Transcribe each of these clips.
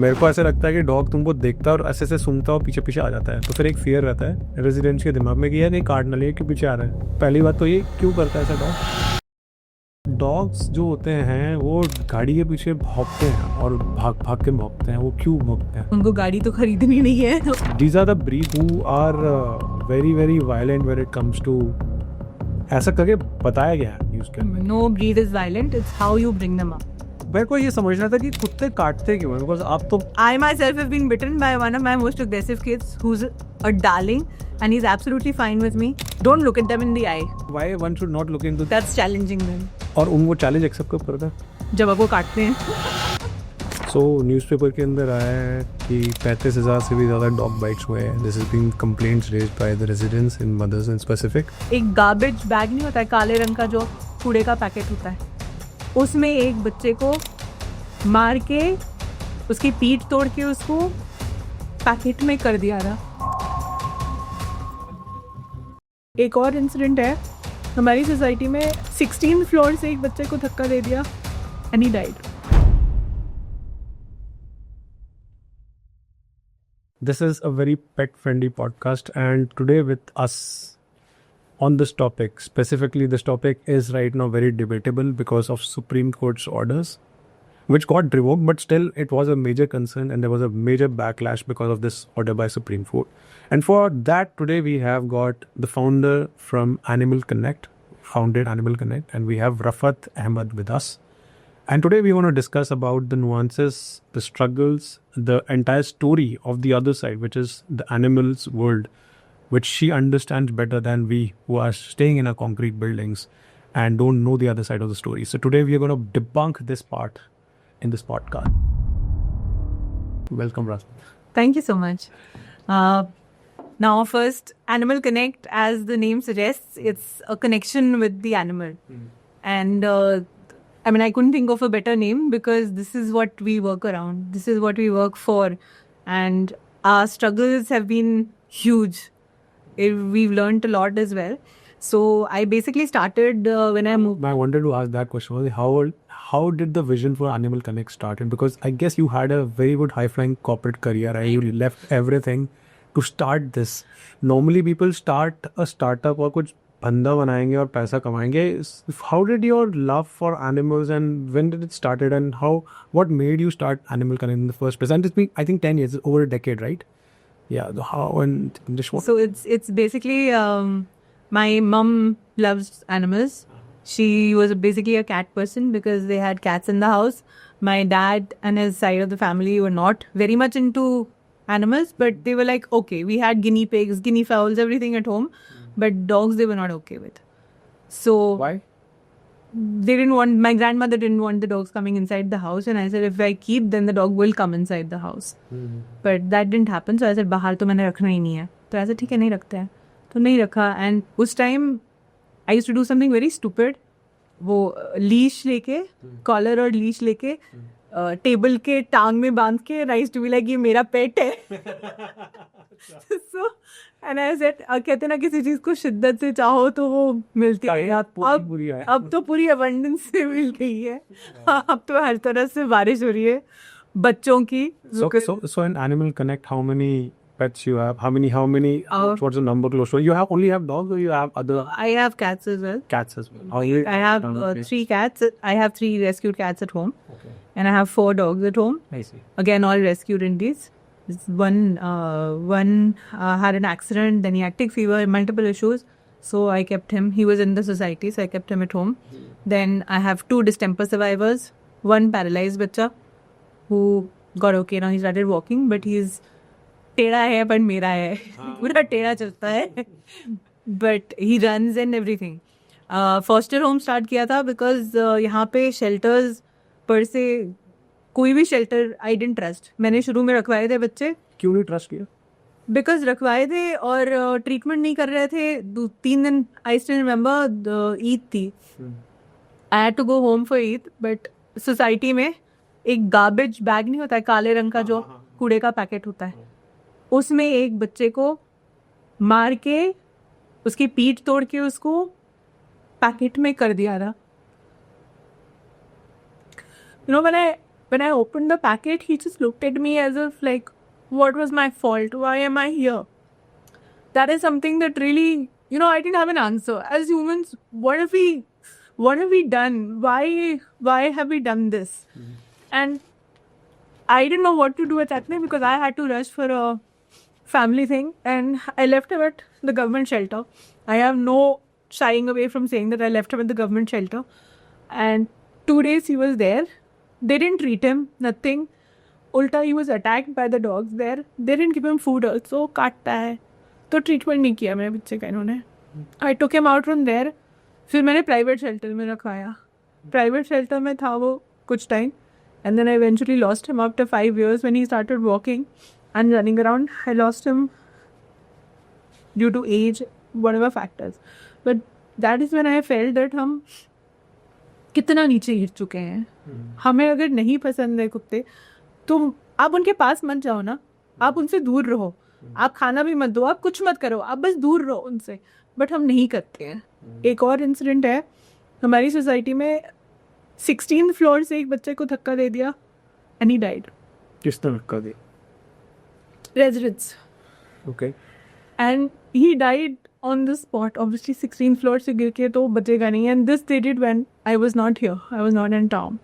मेरे को ऐसा लगता है कि डॉग तुमको देखता है और ऐसे से सूंघता और पीछे पीछे आ जाता है, तो फिर एक फियर रहता है रेजिडेंट्स के दिमाग में कि यार ये काट ना ले, क्यों पीछे आ रहा है। पहली बात तो ये, क्यों करता है ऐसा डॉग। डॉग्स जो होते हैं वो गाड़ी के पीछे भौंकते हैं और भाग भाग के भौंकते हैं। वो क्यों भौंकते हैं? उनको गाड़ी तो खरीदनी नहीं है। These are the breed who are very very violent when it comes to, ऐसा करके बताया गया है न्यूज़ के अंदर। No breed is violent. It's how you bring them up. मेरे को ये समझना था कि कुत्ते काटते क्यों हैं, बिकॉज आप तो I myself have been bitten by one of my most aggressive kids who's a darling and he's absolutely fine with me. Don't look at them in the eye. Why one should not look into, That's challenging them. और उनको challenge accept कब करता है? जब आपको काटते हैं। सो newspaper के अंदर आया है कि 35,000 से भी ज़्यादा डॉग बाइट्स हुए हैं। This is being complaints raised by the residents in mother's in specific. एक गार्बेज बैग नहीं होता है काले रंग का जो कूड़े का पैकेट होता है, उसमें एक बच्चे को मार के उसकी पीठ तोड़ के उसको पैकेट में कर दिया था। एक और इंसिडेंट है हमारी सोसाइटी में, 16th फ्लोर से एक बच्चे को धक्का दे दिया and he died. This is a very pet friendly podcast, and today with us on this topic, specifically this topic is right now very debatable because of Supreme Court's orders, which got revoked, but still it was a major concern and there was a major backlash because of this order by Supreme Court. And for that, today we have got the founder from Animal Connect, founded Animal Connect, and we have Rafat Ahmed with us. And today we want to discuss about the nuances, the struggles, the entire story of the other side, which is the animal's world, which she understands better than we who are staying in our concrete buildings and don't know the other side of the story. So today we are going to debunk this part in this podcast. Welcome, Ras. Thank you so much. Now, first, Animal Connect, as the name suggests, it's a connection with the animal. And I mean, I couldn't think of a better name because this is what we work around. This is what we work for. And our struggles have been huge. We've learned a lot as well. So I basically started when I moved. I wanted to ask that question. How did the vision for Animal Connect started? Because I guess you had a very good high-flying corporate career and you left everything to start this. Normally people start a startup or कुछ धंधा बनाएंगे और पैसा कमाएंगे. How did your love for animals and when did it started and what made you start Animal Connect in the first place? And it's been, I think, 10 years, over a decade, right? Yeah. How and just what? So it's basically my mom loves animals. She was basically a cat person because they had cats in the house. My dad and his side of the family were not very much into animals, but they were like, okay, we had guinea pigs, guinea fowls, everything at home, but dogs they were not okay with. So Why? they didn't want, my grandmother didn't want the dogs coming inside the house, and I said if I keep then the dog will come inside the house. But that didn't happen, so I said बाहर तो मैंने रखना ही नहीं है. तो ऐसा ठीक है नहीं रखते हैं, तो नहीं रखा. And उस time I used to do something very stupid. वो लीश लेके, कॉलर और लीश लेके टेबल के टांग में बांध के राइस टू बी लाइक ये मेरा पेट है. So and I said, कहते ना किसी चीज को शिद्दत से चाहो तो वो मिलती है. अब तो पूरी अबंडेंस से मिल गई है. अब तो हर तरह से बारिश हो रही है बच्चों की. So in Animal Connect, how many pets you have? How many? What's the number close to? You only have dogs, or you have other? I have cats as well. Cats as well. I have 3 cats. I have 3 rescued cats at home. Okay. And I have 4 dogs at home. I see. Again, all rescued Indies. One had an accident, then he had tick fever, multiple issues. So I kept him. He was in the society, so I kept him at home. Then I have 2 distemper survivors. One paralyzed bacha who got okay now. He started walking, but he's टेढ़ा है पर मेरा है. पूरा टेढ़ा चलता है. But he runs and everything. Foster home start किया था बिकॉज यहाँ पे शेल्टर्स पर से कोई भी शेल्टर आई डिडंट ट्रस्ट. मैंने शुरू में रखवाए थे बच्चे. क्यों नहीं ट्रस्ट किया? बिकॉज रखवाए थे और ट्रीटमेंट नहीं कर रहे थे. 3 दिन आई स्टिल रिमेंबर ईद थी. I had to go home for Eid, but society में एक गार्बेज बैग नहीं होता है काले रंग का जो कूड़े का पैकेट होता है, उसमें एक बच्चे को मार के उसकी पीठ तोड़ के उसको पैकेट में कर दिया था. You know, when I When I opened the packet, he just looked at me as if like, what was my fault? Why am I here? That is something that really, I didn't have an answer. As humans, what have we done? Why have we done this? And I didn't know what to do at that time because I had to rush for a family thing, and I left him at the government shelter. I have no shying away from saying that I left him at the government shelter. And 2 days he was there. They didn't treat him, nothing. Ulta, he was attacked by the dogs there. They didn't give him food also. काटता है तो treatment नहीं किया मेरे बच्चे का इन्होंने. I took him out from there. फिर मैंने प्राइवेट शेल्टर में रखवाया. प्राइवेट शेल्टर में था वो कुछ time, and then I eventually lost him after 5 years when he started walking and running around. I lost him due to age, whatever factors. But that is when I felt that हम कितना नीचे गिर चुके हैं. हमें अगर नहीं पसंद है कुत्ते तो आप उनके पास मत जाओ ना, आप उनसे दूर रहो. आप खाना भी मत दो, आप कुछ मत करो, आप बस दूर रहो उनसे. बट हम नहीं करते हैं. एक और इंसिडेंट है हमारी सोसाइटी में. 16th फ्लोर से एक बच्चे को धक्का दे दिया एंड ही डाइड. किसने धक्का दिया? Residents. Okay. And he died on the spot. Obviously 16th floor से गिर के तो बचेगा नहीं. And this they did when I was not here. I was not in town.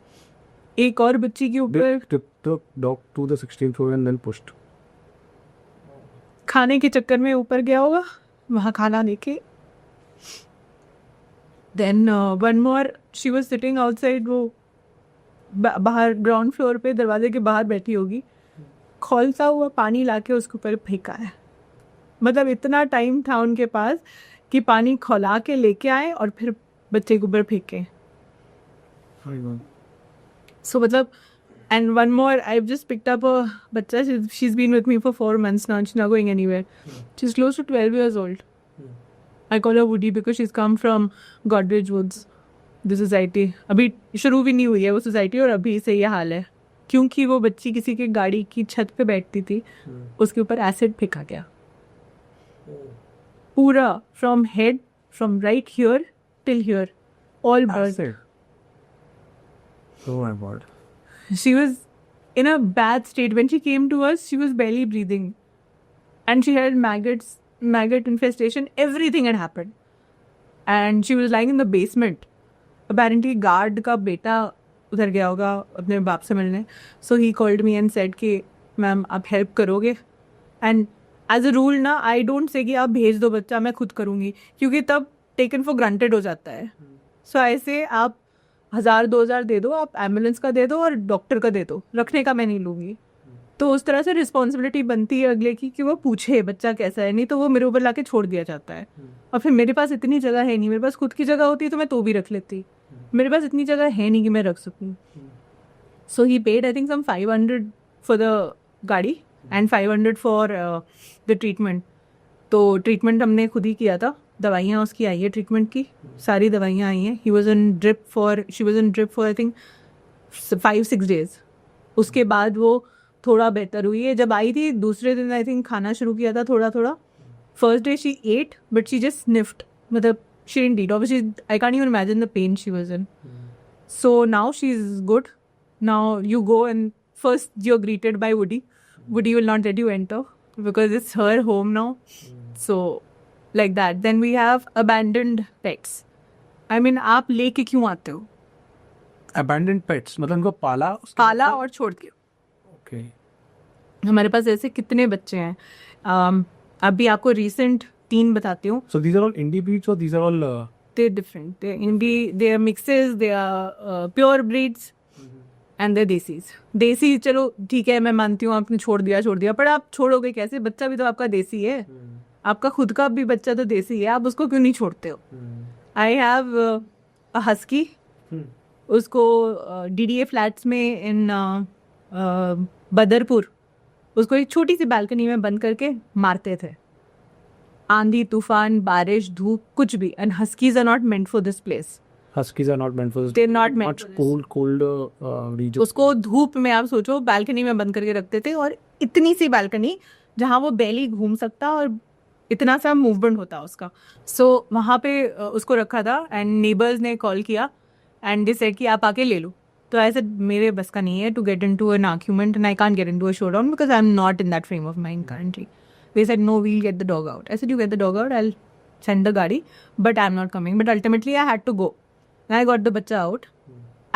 एक और बच्ची के ऊपर They took the dog to the 16th floor and then pushed. खाने के चक्कर में ऊपर गया होगा, वहाँ खाना लेके. Then one more, she was sitting outside, वो बाहर ग्राउंड फ्लोर पे दरवाजे के बाहर बैठी होगी. खौलता हुआ पानी लाके उसके ऊपर फेंका है. मतलब इतना टाइम था उनके पास कि पानी खौला के लेके आए और फिर बच्चे के ऊपर फेंके. सो मतलब, and one more, I have just picked up a बच्चा. She is been with me for 4 months now. She's not going anywhere. She's close to 12 years old. I call her Woody because she's come from Godrej Woods, the society. अभी शुरू भी नहीं हुई है वो society और अभी से ये हाल है क्योंकि वो बच्ची किसी के गाड़ी की छत पे बैठती थी, उसके ऊपर एसिड फेंका गया. पूरा from head, from right here till here, all burned. Oh my God. She was in a bad state. When she came to us, she was barely breathing. And she had maggot infestation. Everything had happened. And she was lying in the basement. Apparently, guard का बेटा उधर गया होगा अपने बाप से मिलने. So he called me and said कि मैम आप हेल्प करोगे. And एज अ रूल ना, आई डोंट से कि आप भेज दो बच्चा, मैं खुद करूँगी, क्योंकि तब टेकन फॉर ग्रांटेड हो जाता है. सो ऐसे आप 1000-2000 दे दो, आप एम्बुलेंस का दे दो और डॉक्टर का दे दो, रखने का मैं नहीं लूँगी. तो उस तरह से रिस्पॉन्सिबिलिटी बनती है अगले की कि वो पूछे बच्चा कैसा है. नहीं तो वो मेरे ऊपर लाके छोड़ दिया जाता है. और फिर मेरे पास इतनी जगह है नहीं. मेरे पास खुद की जगह होती तो मैं तो भी रख लेती. मेरे पास इतनी जगह है नहीं कि मैं रख सकूँ. So he paid I think some 500 for the गाड़ी एंड 500 फॉर द ट्रीटमेंट. तो ट्रीटमेंट हमने खुद ही किया था. दवाइयाँ उसकी आई है ट्रीटमेंट की, सारी दवाइयाँ आई हैं. She was in drip for I think 5-6 days. उसके बाद वो थोड़ा बेहतर हुई है. जब आई थी दूसरे दिन आई थिंक खाना शुरू किया था थोड़ा थोड़ा. First day she ate but she just sniffed. मतलब she didn't eat. Obviously I can't even imagine the pain she was in. So now she is good. Now you go and first you are greeted by Woody. Woody will not let you enter because it's her home now. So like that. Then we have abandoned pets. I mean, आप लेके क्यों आते हो? Abandoned pets मतलब उनको पाला और छोड़ दिया. Okay. हमारे पास ऐसे कितने बच्चे हैं. अभी आपको recent 3 बताती हूँ. So these are all indie breeds or these are all They're different. They are mixes. They are pure breeds. And the देसी. चलो ठीक है, मैं मानती हूँ आपने छोड़ दिया, पर आप छोड़ोगे कैसे? बच्चा भी तो आपका देसी है. आपका खुद का भी बच्चा तो देसी है, आप उसको क्यों नहीं छोड़ते हो? I have a husky. उसको DDA फ्लैट्स में इन बदरपुर उसको एक छोटी सी बालकनी में बंद करके मारते थे. आंधी तूफान बारिश धूप कुछ भी. And huskies are not meant for this place. Huskies are not meant for this. They're not meant much for this. cold region. उसको धूप में आप सोचो बालकनी में बंद करके रखते थे. और इतनी सी बालकनी जहाँ वो बैली घूम सकता और इतना सा मूवमेंट होता उसका. सो वहाँ पे उसको रखा था. एंड नेबर्स ने कॉल किया एंड दे सेड कि आप आके ले लो. तो ऐसे मेरे बस का नहीं है to get into an argument and I can't get into a showdown because I'm not in that frame of mind currently. They said, no, we'll get the dog out. I said, you get the dog out, I'll send the gadi, but I'm not coming. But ultimately, I had to go. And I got the bacha out,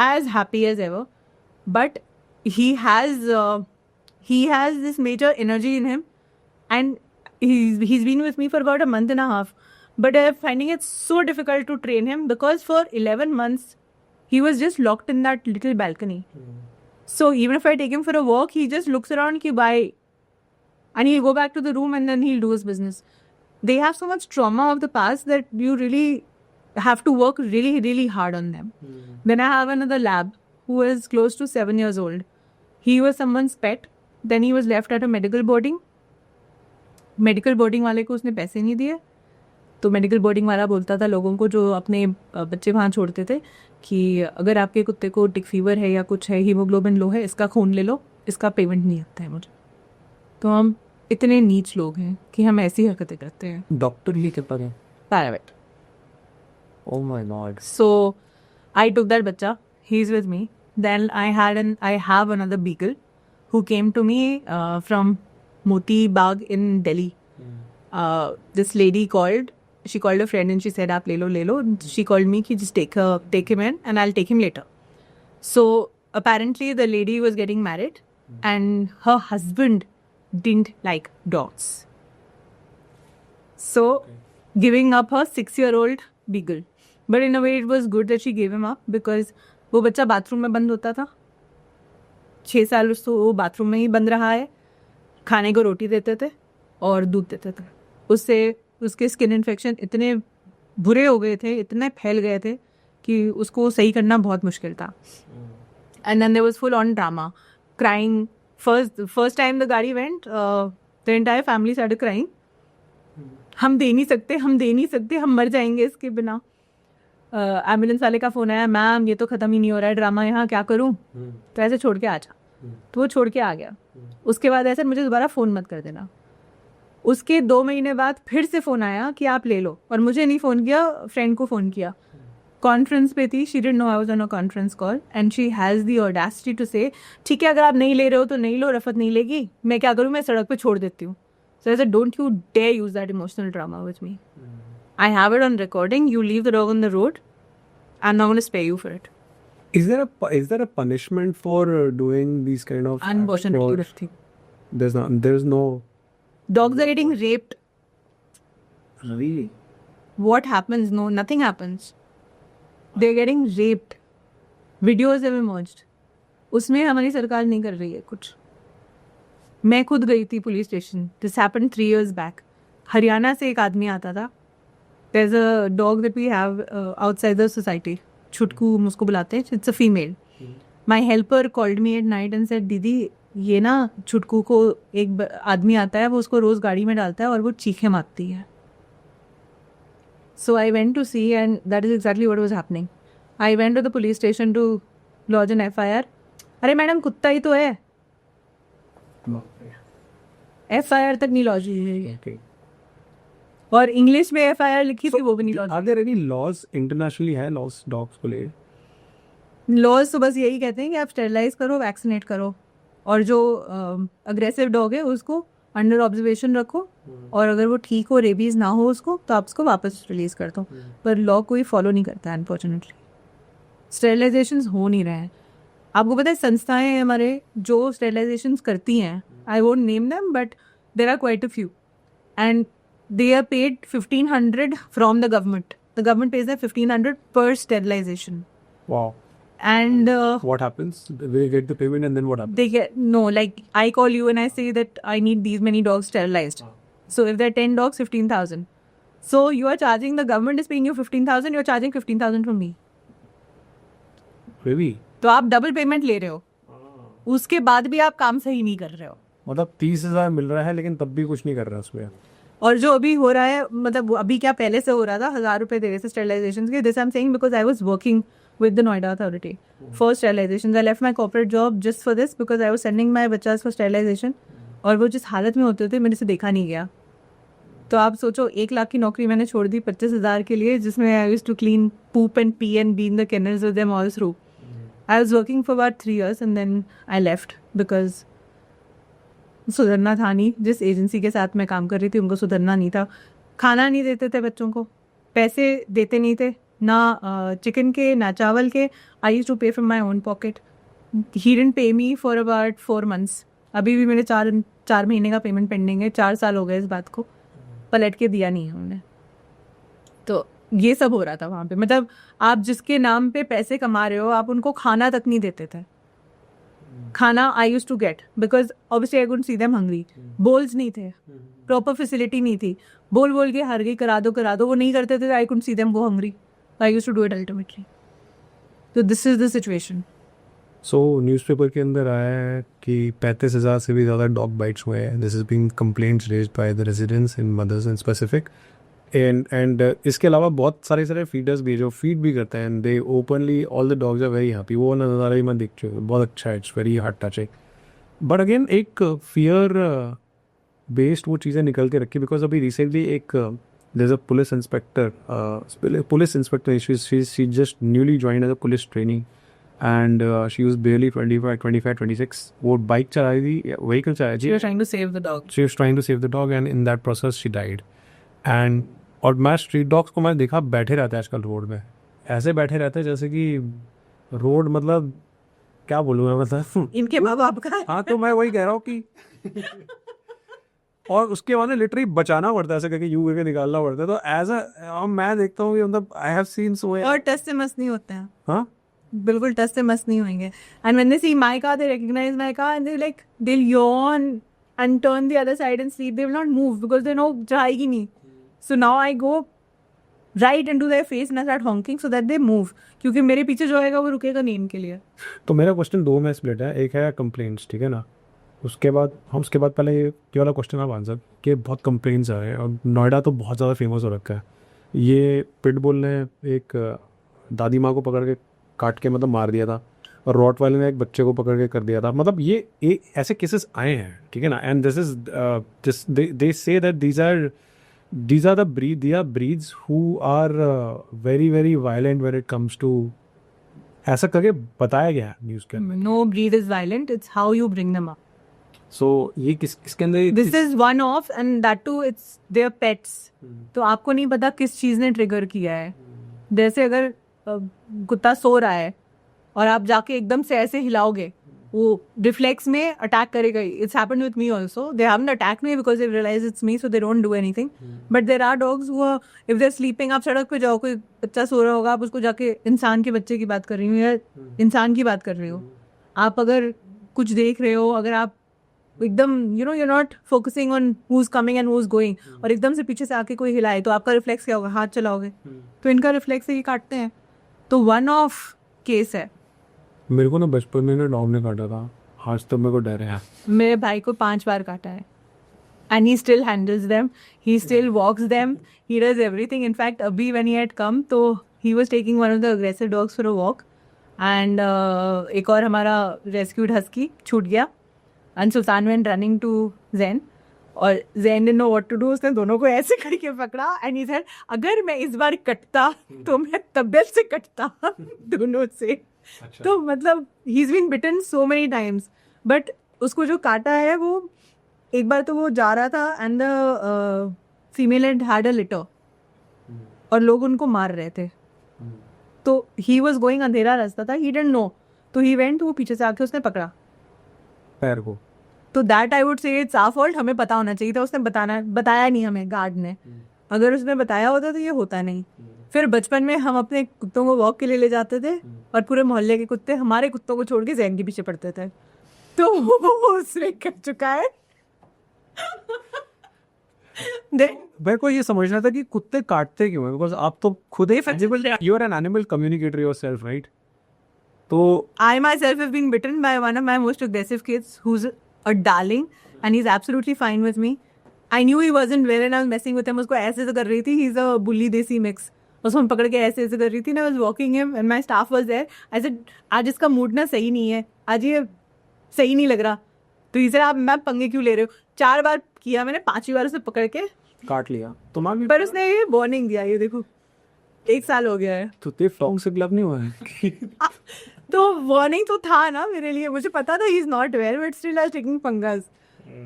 as happy as ever. But he has this major energy in him, and he's been with me for about a month and a half. But I'm finding it so difficult to train him because for 11 months, he was just locked in that little balcony. So even if I take him for a walk, he just looks around, ki bye. And he'll go back to the room and then he'll do his business. They have so much trauma of the past that you really have to work really, really hard on them. Then I have another lab who is close to 7 years old. He was someone's pet. Then he was left at a medical boarding. Medical boarding वाले को उसने पैसे नहीं दिए, तो medical boarding वाला बोलता था लोगों को जो अपने बच्चे वहाँ छोड़ते थे कि अगर आपके कुत्ते को टिक फीवर है या कुछ है, हीमोग्लोबिन लो है, इसका खून ले लो, इसका पेमेंट नहीं आता है मुझे. तो हम इतने नीच लोग हैं कि हम ऐसी हरकतें करते हैं. डॉक्टर ही के पास paravet. Oh my god. So I took that bacha. He's with me. Then I have another beagle who came to me from Moti Bagh in Delhi. This lady called. She called a friend and she said, "Aap le lo." She called me कि just take him in and I'll take him later. So apparently the lady was getting married and her husband didn't like dogs. So giving up her 6-year-old beagle. But in a way it was good that she gave him up because वो बच्चा bathroom में बंद होता था. 6 साल उसको वो bathroom में ही बंद रहा है. खाने को रोटी देते थे और दूध देते थे. उससे उसके स्किन इन्फेक्शन इतने बुरे हो गए थे, इतने फैल गए थे कि उसको सही करना बहुत मुश्किल था. And then there was full on drama, crying. First time the गाड़ी went, the entire family started crying. हम दे नहीं सकते, हम मर जाएंगे इसके बिना. एम्बुलेंस वाले का फ़ोन आया, मैम ये तो ख़त्म ही नहीं हो रहा है ड्रामा यहाँ, क्या करूँ? तो ऐसे छोड़ के आ जा. तो वो छोड़ के आ गया. उसके बाद ऐसे मुझे दोबारा फ़ोन मत कर देना. उसके 2 महीने बाद फिर से फ़ोन आया कि आप ले लो, और मुझे नहीं फ़ोन किया, फ्रेंड को फ़ोन किया. कॉन्फ्रेंस पे थी, she didn't know I was on a conference call and she has the audacity to say, ठीक है अगर आप नहीं ले रहे हो तो नहीं लो, रफत नहीं लेगी, मैं क्या करूँ, मैं सड़क पे छोड़ देती हूँ. So I said, don't you dare use that emotional drama with me. I have it on recording. You leave the dog on the road. I'm not going to spare you for it. Is there a punishment for doing these kind of Unfortunately, acts? There's no. Dogs are getting raped. Really? What happens? No, nothing happens. They're getting raped. Videos have emerged. उसमें हमारी सरकार नहीं कर रही है कुछ. मैं खुद गई थी police station. This happened 3 years back. Haryana से एक आदमी आता था. There's a dog that we have outside the society. छुटकू हम उसको बुलाते हैं. It's a female. My helper called me at night and said, दीदी ये ना छुटकू को एक आदमी आता है, वो उसको रोज़ गाड़ी में डालता है और वो चीखें मारती है. So I went to see and that is exactly what was happening. I went to the police station to lodge an FIR. अरे मैडम कुत्ता ही तो है. FIR तक नहीं लॉज हुई है. और इंग्लिश में FIR लिखी थी, वो भी नहीं laws. Are there any laws internationally है laws dogs को ले? लॉज तो बस यही कहते हैं कि आप स्टेरिलाइज करो, वैक्सीनेट करो, और जो अग्रेसिव डॉग है उसको अंडर ऑब्जर्वेशन रखो, और अगर वो ठीक हो, रेबीज ना हो उसको, तो आप उसको वापस रिलीज कर दो. पर लॉ कोई फॉलो नहीं करता है अनफॉर्चुनेटली. स्टेरिलाइजेशंस हो नहीं रहे हैं. आपको पता है संस्थाएं हैं हमारे जो स्टेरिलाइजेशंस करती हैं. I won't name them but there are quite a few and they are paid 1,500 from the government. The government pays them 1,500 per sterilization. Wow. And what happens? They get the payment and then what happens? they get, no, like I call you and I say that I need these many dogs sterilized. So if there are 10 dogs, 15,000. So you are charging, the government is paying you 15,000, you are charging 15,000 from me. Really? तो आप double payment ले रहे हो, उसके बाद भी आप काम सही नहीं कर रहे हो. मतलब 30,000 मिल रहा है लेकिन तब भी कुछ नहीं कर रहा उसमें. और जो अभी हो रहा है, मतलब अभी क्या पहले से हो रहा था, 1,000 रुपए दे रहे थे स्टेरिलाइजेशन के. This I am saying because I was working with the Noida Authority for sterilization. I left my corporate job just for this because I was sending my बच्चास for sterilization. और वो जिस हालत में होते थे मेरे से देखा नहीं गया. तो आप सोचो 1 लाख की नौकरी मैंने छोड़ दी 25,000 के लिए, जिसमें I used to clean poop and pee and be in the kennels with them all through. I was working for about 3 years and then I left because सुधरना था नहीं. जिस एजेंसी के साथ मैं काम कर रही थी उनको सुधरना नहीं था. खाना नहीं देते थे बच्चों को, पैसे देते नहीं थे, ना चिकन के ना चावल के. आई यूज्ड टू पे from my own pocket. He didn't पे मी फॉर अबाउट 4 months. अभी भी मेरे 4 महीने का पेमेंट पेंडिंग है. 4 साल हो गए इस बात को, पलट के दिया नहीं है उन्होंने. तो ये सब हो रहा था वहाँ पे. मतलब आप जिसके नाम पे पैसे कमा रहे हो, आप उनको खाना तक नहीं देते थे. खाना I used to get because obviously I couldn't see them hungry. Bowls नहीं थे, प्रॉपर फैसिलिटी नहीं थी. बोल के हर गई करा दो, वो नहीं करते थे. I couldn't see them go hungry. I used to do it ultimately. तो this is the situation. So newspaper के अंदर आया है कि 35,000 से भी ज़्यादा डॉग बाइट्स हुए हैं. This is being complaints raised by the residents in mother's in specific. And इसके अलावा बहुत सारे फीडर्स भी जो फीड भी करते हैं. And they openly all the dogs are very happy. वो नज़ारा ही मैं देख चुका हूँ, बहुत अच्छा है. It's very heart touching. But again एक फियर बेस्ड वो चीज़ें निकल के रखी. बिकॉज अभी रिसेंटली एक there is a police inspector she just newly join as a police training and she was barely 25, 26. वो बाइक चला रही थी, व्हीकल चला रही She थी. was trying to save the dog. She was trying to save the dog and in that process she died. And और मैं street dogs को मैं देखा बैठे रहते हैं आजकल रोड में. ऐसे बैठे रहते हैं जैसे कि रोड, मतलब क्या बोलूँ मैं, मतलब इनके माँ बाप का. हाँ, तो मैं वही कह रहा हूँ कि और उसके बाद लिटरली बचाना पड़ता है, ऐसे करके यूं करके निकालना पड़ता है. तो एज अ मैं देखता हूँ कि मतलब आई हैव सीन सो. और टच से मस्त नहीं होते हैं. हाँ, बिल्कुल टच से मस्त नहीं होंगे. And when they see my car, they recognise my car and they like they yawn and turn the other side and sleep. They will not move because they know जाएगी नहीं. So now I go right into their face and I start honking so that they move. क्योंकि मेरे पीछे जो आएगा वो रुकेगा नहीं इनके लिए. तो मेरा क्वेश्चन 2 में स्प्लिट है. एक है कंप्लेंट्स, ठीक है ना. उसके बाद पहले ये वाला क्वेश्चन आप आंसर कि बहुत कंप्लेंट्स आ रहे हैं और नोएडा तो बहुत ज़्यादा फेमस हो रखा है. ये पिटबुल ने एक दादी माँ को पकड़ के काट के मतलब मार दिया था और रॉट वाले ने एक बच्चे को पकड़ के कर दिया था. मतलब ये ऐसे केसेस आए हैं, ठीक है ना. And this is they say that these are the breeds who are very very violent when it comes to, ऐसा करके बताया गया है न्यूज़ के अंदर. No breed is violent. It's how you bring them up. So ये किसके अंदर This is one off and that too it's their pets. तो आपको नहीं पता किस चीज़ ने ट्रिगर किया है. जैसे अगर कुत्ता सो रहा है और आप जाके एकदम से ऐसे हिलाओगे, वो रिफ्लेक्स में अटैक करेगा. It's happened with me also. They haven't attack me because they realise it's me, so they don't do anything. But there are dogs who if they are sleeping, आप सड़क पे जाओ, कोई बच्चा सो रहा होगा, आप उसको जाके इंसान के बच्चे की बात कर रही हो या इंसान की बात कर रहे हो. आप अगर कुछ देख रहे हो, अगर आप एकदम you are not focusing on who is coming and who is going, और एकदम से पीछे से आके कोई हिलाए, तो आपका रिफ्लेक्स क्या होगा? हाथ चलाओगे. तो इनका रिफ्लेक्स से ही काटते हैं. तो वन ऑफ केस है. मेरे को ना बचपन में ना डॉग ने काटा था. आज तो मेरे को डर है. मेरे भाई को 5 बार काटा है. And he still handles them. He still walks them. He does everything. In fact, abhi when he had come, तो he was taking one of the aggressive dogs for a walk. And एक और हमारा rescued husky छूट गया. And Sultan went running to Zen. और Zen didn't know what to do. उसने दोनों को ऐसे करके पकड़ा. And he said, अगर मैं इस बार कटता तो मैं तबीयत से कटता दोनों से. तो मतलब he's been bitten so many times. But उसको जो काटा है वो एक बार तो वो जा रहा था and the female had a litter और लोग उनको मार रहे थे. तो he was going, अंधेरा रास्ता था, he didn't know. तो he went, तो वो पीछे से आके उसने पकड़ा पैर को. तो that I would say it's our fault. हमें पता होना चाहिए था. उसने बताया नहीं हमें, गार्ड ने. अगर उसने बताया होता तो ये होता नहीं. फिर बचपन में हम अपने कुत्तों को वॉक के लिए ले जाते थे और पूरे मोहल्ले के कुत्ते हमारे कुत्तों को छोड़ के जैन के पीछे पड़ते थे. तो वो उसने कर चुका है. मेरे को ये समझना था कि कुत्ते काटते क्यों हैं. बिकॉज आप तो खुद ही you are an animal communicator yourself, right? तो I myself have been bitten by one of my most aggressive kids who's a darling and he's absolutely fine with me. I knew he wasn't well and I was messing with him. उसको ऐसे ऐसे कर रही थी. He's a bully desi mix. उसको मैं पकड़ के ऐसे ऐसे कर रही थी. I was walking him and my staff was there. I said, आज इसका मूड ना सही नहीं है, आज ये सही नहीं लग रहा. तो इसे आप मैं पंगे क्यों ले रहे हो? 4 बार किया मैंने, 5वीं बार उसे पकड़ के काट लिया. तुम्हारा पर उसने ये वार्निंग दिया. ये देखो 1 साल हो गया है. तो ते फ्लॉन्ग से ग्लब नहीं हुआ है. तो वार्निंग तो था ना मेरे लिए, मुझे पता था he is not well, but still I was taking पंगास.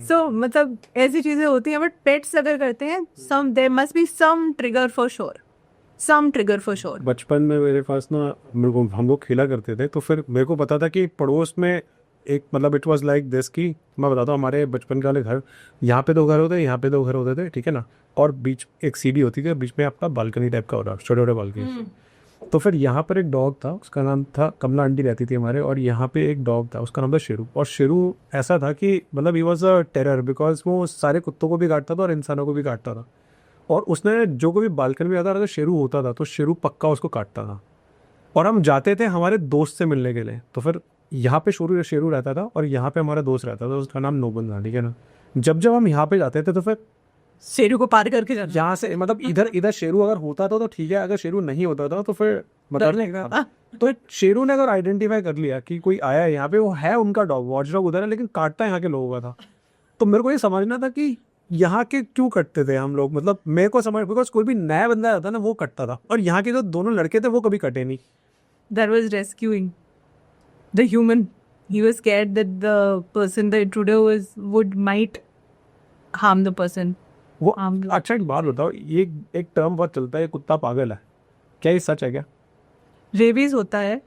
सो मतलब ऐसी चीजें होती हैं. बट पेट्स अगर करते हैं, some there must be some trigger for sure. बचपन में मेरे पास ना, मेरे को हम लोग खेला करते थे, तो फिर मेरे को पता था कि पड़ोस में एक, मतलब इट वाज लाइक दिस की, मैं बताता हूँ, हमारे बचपन के वाले घर, यहाँ पे 2 घर होते, यहाँ पे 2 घर होते थे, ठीक है ना, और बीच एक सीढ़ी होती थी, बीच में आपका बालकनी टाइप का होता, छोटे छोटे बालकनी. तो फिर यहाँ पर एक डॉग था, उसका नाम था कमला, आंटी रहती थी हमारे, और यहाँ पे एक डॉग था, उसका नाम था शेरू. और शेरू ऐसा था कि मतलब he was a terror, because वो सारे कुत्तों को भी काटता था और इंसानों को भी काटता था. और उसने जो कोई भी बालकनी में आता था, शेरू होता था, तो शेरू पक्का उसको काटता था. और हम जाते थे हमारे दोस्त से मिलने के लिए, तो फिर यहाँ पे शेरू रहता था और यहाँ पे हमारा दोस्त रहता था, उसका नाम नोबल था, ठीक है ना. जब हम यहाँ पे जाते थे तो फिर शेरू को पार करके जाना. यहाँ से मतलब इधर शेरू अगर होता था तो ठीक है, अगर शेरू नहीं होता था तो फिर डर लगता था. तो शेरू ने अगर आइडेंटिफाई कर लिया कि कोई आया है यहाँ पे, वो है उनका डॉग, वॉच डॉग उधर है, लेकिन काटता यहाँ के लोगों का था. तो मेरे को ये समझना था कि यहाँ के क्यों कटते थे हम लोग, मतलब मेरे को समझ, बिकॉज कोई भी नया बंदा आता ना वो कटता था, और यहाँ के जो दोनों लड़के थे वो कभी कटे नहीं. That was rescuing the human. He was scared that the person, the intruder, might harm the person. वो harm the- अच्छा एक बात बताओ, ये एक टर्म बहुत चलता है, कुत्ता पागल है, क्या ये सच है क्या? Rabies होता है.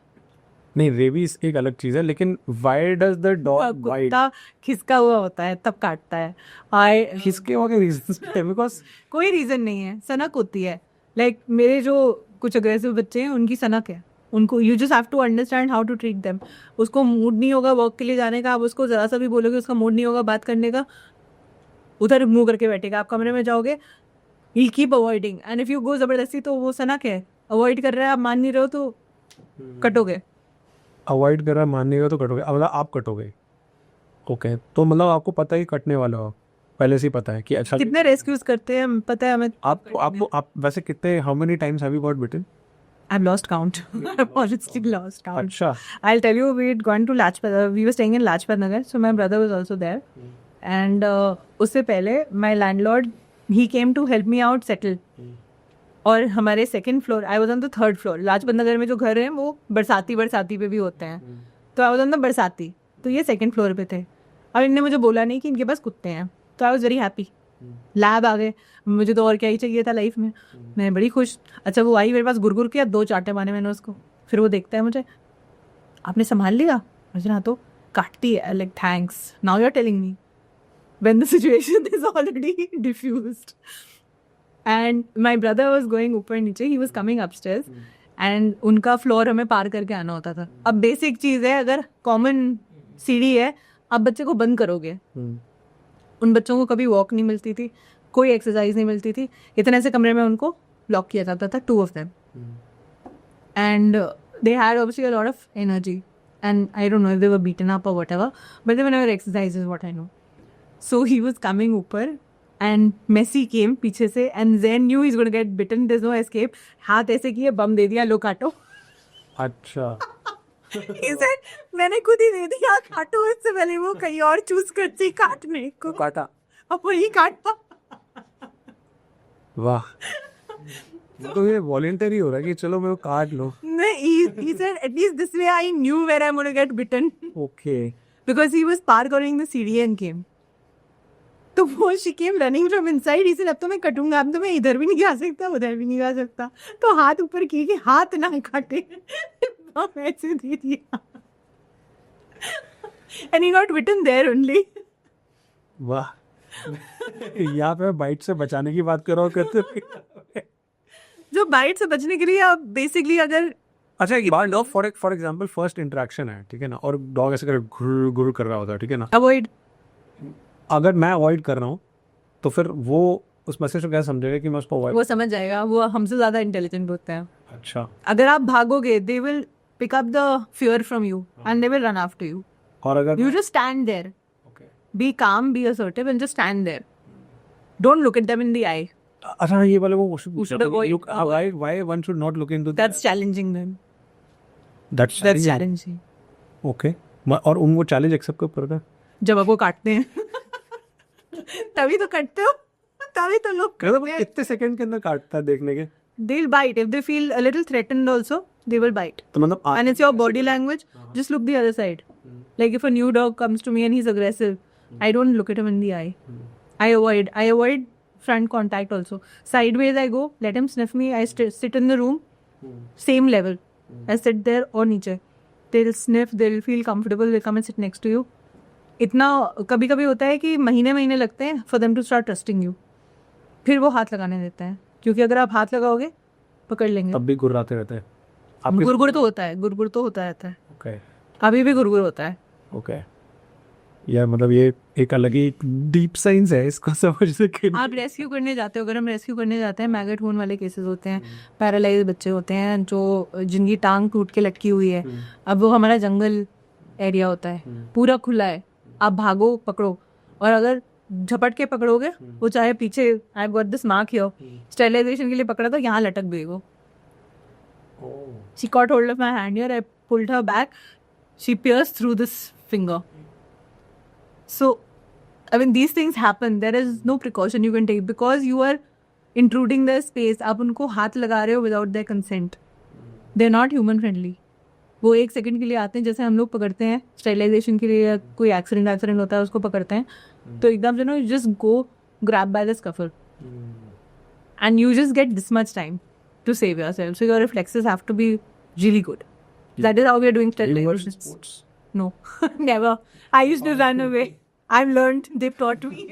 नहीं, रेबीज एक अलग चीज है, लेकिन why does the dog bite? कुत्ता खिसका हुआ होता है तब काटता है. I किसके होंगे रीजंस? बिकॉज कोई रीजन नहीं है, सनक होती है. लाइक मेरे जो कुछ अग्रेसिव बच्चे हैं उनकी सनक है. उनको you just have to understand how to treat them. उसको मूड नहीं होगा वर्क के लिए जाने का, आप उसको जरा सा भी बोलोगे उसका मूड नहीं होगा बात करने का, उधर मुंह करके बैठेगा. आप कमरे में जाओगे, he'll keep avoiding, and if you go जबरदस्ती तो वो सनक है, अवॉइड कर रहा है, आप मान नहीं रहे हो तो कटोगे. अवॉइड कर रहा है, मानने का तो कटोगे, मतलब आप कटोगे. ओके, तो मतलब आपको पता है कि कटने वाला हो, पहले से ही पता है कि अच्छा. कितने रेस्क्यूज करते हैं पता है हमें. आप वैसे कितने, how many times have you got bitten? I've lost count. I've honestly lost count. अच्छा. I'll tell you, we had gone to Lajpat. We were staying in Lajpat Nagar, so my brother was also there. And उससे पहले my landlord, he came to help me out settle. और हमारे second floor, I was on the 3rd floor. Lajpat Nagar में जो घर हैं वो बरसाती पे भी होते हैं, तो आई वॉज ऑन द बरसाती, तो ये 2nd फ्लोर पे थे. और इनने मुझे बोला नहीं कि इनके पास कुत्ते हैं, तो I was very happy. Lab आ गए, मुझे तो और क्या ही चाहिए था लाइफ में, मैं बड़ी खुश. अच्छा वो आई मेरे पास, गुरगुर किया, 2 चांटे मारे मैंने उसको. फिर वो देखता है मुझे, आपने संभाल लिया? मुझे ना तो काटती है. Like thanks, now you are telling me when the situation is already defused. And my brother was going ऊपर नीचे, he was coming upstairs, and उनका फ्लोर हमें पार करके आना होता था. अब बेसिक चीज़ है, अगर कॉमन सीढ़ी है, आप बच्चे को बंद करोगे. उन बच्चों को कभी वॉक नहीं मिलती थी, कोई एक्सरसाइज नहीं मिलती थी. इतने से कमरे में उनको लॉक किया जाता था, 2 of them. And they had obviously a lot of energy. And I don't know if they were beaten up or whatever, but they were never exercised is what I know. So he was coming upper and Messi came पीछे से and Zen knew he's going to get bitten, there's no escape. हाथ ऐसे किए, बम दे दिया, लो काटो. अच्छा. He said, मैंने खुद ही दे दिया, काटो. इससे पहले वो कहीं और चूज करती काटने को, काटा. अब वही काटा. वाह. तो ये वॉलंटरी हो रहा है कि चलो मैं वो काट लो. नहीं, he said at least this way I knew where I'm going to get bitten. Okay. Because he was पार करेंगे the सीढ़ी and came. तो वो she came running from inside. He said अब तो मैं कटूंगा, अब तो मैं इधर भी नहीं जा सकता, उधर भी नहीं जा सकता. तो हाथ ऊपर किए कि हाथ ना काटे. बम ऐसे दे दिया. And he got bitten there only. वाह. यहाँ पे बाइट से बचाने की बात कर रहा हूँ करते. जो बाइट से बचने के लिए आप बेसिकली अगर, अच्छा एक बार dog for example first interaction है, ठीक है ना, और डॉग ऐसे कर घुर घुर कर रहा होता है, ठीक है ना, अवॉइड, अगर मैं अवॉइड कर रहा हूँ तो फिर वो उस मैसेज को क्या समझेगा कि मैं उसको अवॉइड. वो समझ जाएगा, वो हमसे ज्यादा इंटेलिजेंट होते हैं. अच्छा. अगर आप भागोगे, they will pick up the fear from you and they will run after you. और अगर You just stand there. Okay. Be calm, be assertive, and just stand there. Don't look at them in the eye. अच्छा ये वाले वो should avoid. why one should not look into That's challenging them. that's challenging. Okay. और उन वो challenge accept कब करता है? जब आपको काटते हैं तभी तो काटते हो, तभी तो लोग मतलब कितने सेकंड के अंदर काटता है देखने के? they'll bite if they feel a little threatened also. they will bite. तो मतलब And it's your body language. Just look the other side. Like if a new dog comes to me and he's aggressive, I don't look at him in the eye. I avoid front contact also. Sideways I go, let him sniff me. I sit in the room, same level. I sit there or नीचे. They'll sniff, they'll feel comfortable, they'll come and sit next to you. इतना कभी कभी होता है कि महीने लगते हैं for them to start trusting you. फिर वो हाथ लगाने देते हैं, क्योंकि अगर आप हाथ लगाओगे पकड़ लेंगे. तब भी गुर्राते रहते हैं. गुरगुर तो होता है, गुरगुर तो होता रहता है. ओके. अभी भी गुरगुर होता है. ओके. यार मतलब ये एक अलग ही डीप साइंस है, इसको समझने के लिए. आप रेस्क्यू करने जाते हो, अगर हम रेस्क्यू करने जाते हैं, मैगट होने वाले केसेस होते हैं, पैरालाइज बच्चे होते हैं जो जिनकी टांग टूट के लटकी हुई है. अब वो हमारा जंगल एरिया होता है, पूरा खुला है, आप भागो पकड़ो, और अगर झपट के पकड़ोगे वो चाहे पीछे, I got this mark here, sterilisation के लिए पकड़ा था, यहाँ लटक गई वो. She caught hold of my hand here, I pulled her back, she pierced through this finger. So, I mean, these things happen. There is no precaution you can take because you are intruding their space. आप उनको हाथ लगा रहे हो without their consent. They're not human friendly. वो 1 second के लिए आते हैं, जैसे हम लोग पकड़ते हैं स्टेरिलाइजेशन के लिए, कोई एक्सीडेंट होता है उसको पकड़ते हैं, तो एकदम से no you just go grab by the scruff and you just get this much time to save yourself. So your reflexes have to be really good. That is how we are doing sterilization. sports. No, never. I used to run away. I've learned. They've taught me.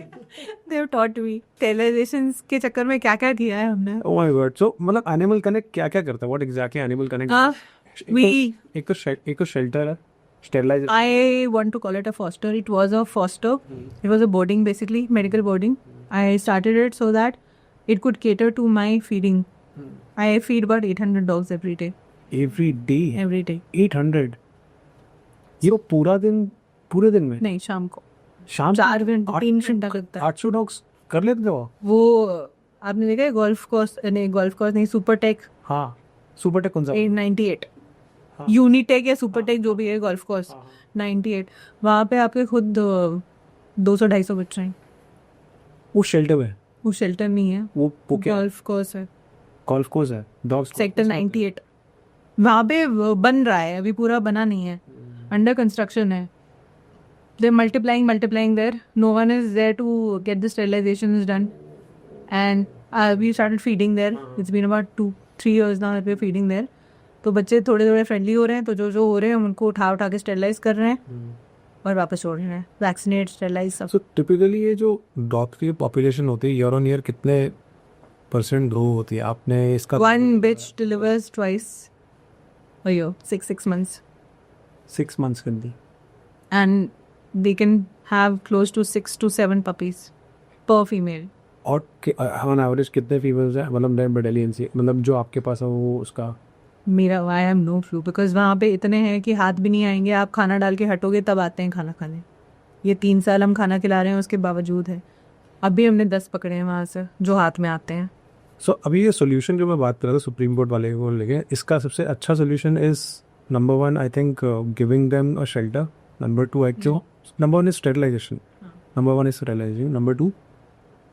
They've taught me. Sterilizations के चक्कर में क्या क्या किया है हमने. Oh my god. So मतलब animal connect क्या क्या करता है? What exactly animal connect? एक तो शेल्टर है, sterilise. I want to call it a foster. It was a foster. It was a boarding, basically medical boarding. I started it so that it could cater to my feeding. I feed about 800 dogs every day. Every day. Every day. 800. ये वो पूरे दिन में? नहीं, शाम को. शाम 4 घंटे 3 घंटा करता है. 800 डॉग्स कर लेते थे वो आपने देखा है गोल्फ कोर्स नहीं, सुपर टेक. हाँ, सुपर टेक कौन सा? 98. यूनिटेक या सुपर टेक जो भी है, गोल्फ कोर्स 98. वहाँ पे आपके खुद 200-250 बच्चे हैं. वो शेल्टर में? वो शेल्टर नहीं है, वो क्या? गोल्फ कोर्स है. गोल्फ कोर्स है, डॉग्स सेक्टर 98. वहाँ पे बन रहा है, अभी पूरा बना नहीं है, अंडर कंस्ट्रक्शन है. They're multiplying there. No one is there to get the sterilizations done. And we started feeding there. It's been about 2-3 years now that we're feeding there. तो बच्चे थोड़े फ्रेंडली हो रहे हैं, तो जो हो रहे हैं उनको उठा के स्टेरिलाइज कर रहे हैं और वापस छोड़ रहे हैं, वैक्सीनेट, स्टेरिलाइज सब. सो टिपिकली ये जो डॉग की पॉपुलेशन होती है ईयर ऑन ईयर कितने % ग्रो होती है? आपने इसका 1 bitch delivers twice a year, 6 months. 6 months कर दी. And they can have close to 6 to 7 puppies per female. और ऑन एवरेज कितने फीमेल्स हैं, मतलब नए बटालियन से, मतलब जो आपके पास है वो उसका? मेरा I am no flu, because वहाँ पे इतने हैं कि हाथ भी नहीं आएंगे. आप खाना डाल के हटोगे तब आते हैं खाना खाने. ये 3 साल हम खाना खिला रहे हैं, उसके बावजूद है. अभी हमने 10 पकड़े हैं वहाँ से जो हाथ में आते हैं. सो अभी ये सोल्यूशन जो मैं बात कर रहा था सुप्रीम कोर्ट वाले को लेके, इसका सबसे अच्छा solution is number 1 I think giving them a shelter. Number 2 number 1 is sterilisation.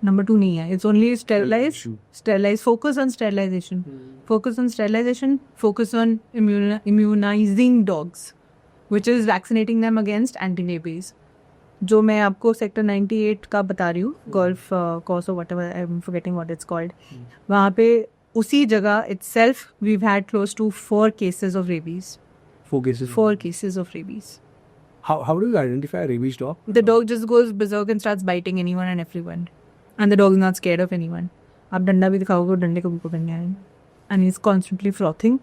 Number 2 नहीं है. It's only sterilize. Focus on sterilization. Focus on immunizing dogs, which is vaccinating them against anti-rabies. जो मैं आपको सेक्टर 98 का बता रही हूँ, golf course और whatever, I'm forgetting what it's called. वहाँ पे उसी जगह itself we've had close to 4 cases of rabies. 4 cases? 4 cases of rabies. How do you identify a rabies dog? The dog just goes berserk and starts biting anyone and everyone. And the dog is not scared of anyone. आप डंडा भी दिखाओगे, डंडे को भी पकड़ने आएंगे. And he's constantly frothing.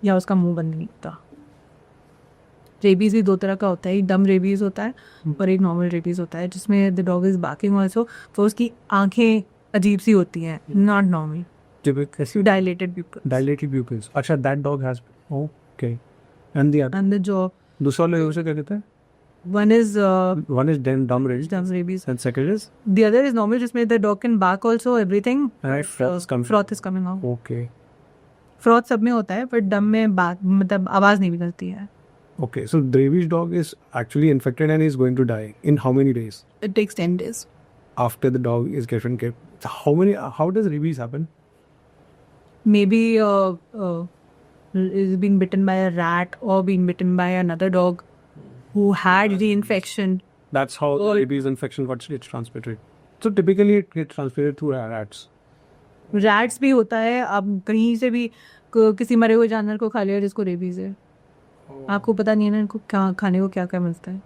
या उसका मुंह बंद नहीं होता. रेबीज भी 2 तरह का होता है. एक डम रेबीज होता है और एक नॉर्मल रेबीज होता है, जिसमें the dog is barking also. तो उसकी आंखें अजीब सी होती हैं, नॉट नॉर्मल. Dilated pupils. अच्छा, that dog has. Okay. And the other? And the jaw. दूसरा लोग उसे क्या कहते हैं? One is dumb rabies. dumb rabies. And second is? The other is normal, जिसमें the dog can bark also, everything. Right. Froth is coming out. Okay. Froth सब में होता है, but dumb में मतलब आवाज नहीं निकलती है. Okay, so the rabies dog is actually infected and is going to die in how many days? It takes 10 days. After the dog is getting kept. So how does rabies happen? Maybe is being bitten by a rat or being bitten by another dog who had the infection. That's how rabies infection gets transmitted. So typically it gets transmitted through rats. Rats भी होता है, आप कहीं से भी किसी मरे हुए जानवर को खा लिया जिसको रेबीज है, आपको पता नहीं है ना इनको क्या खाने को क्या क्या मिलता है.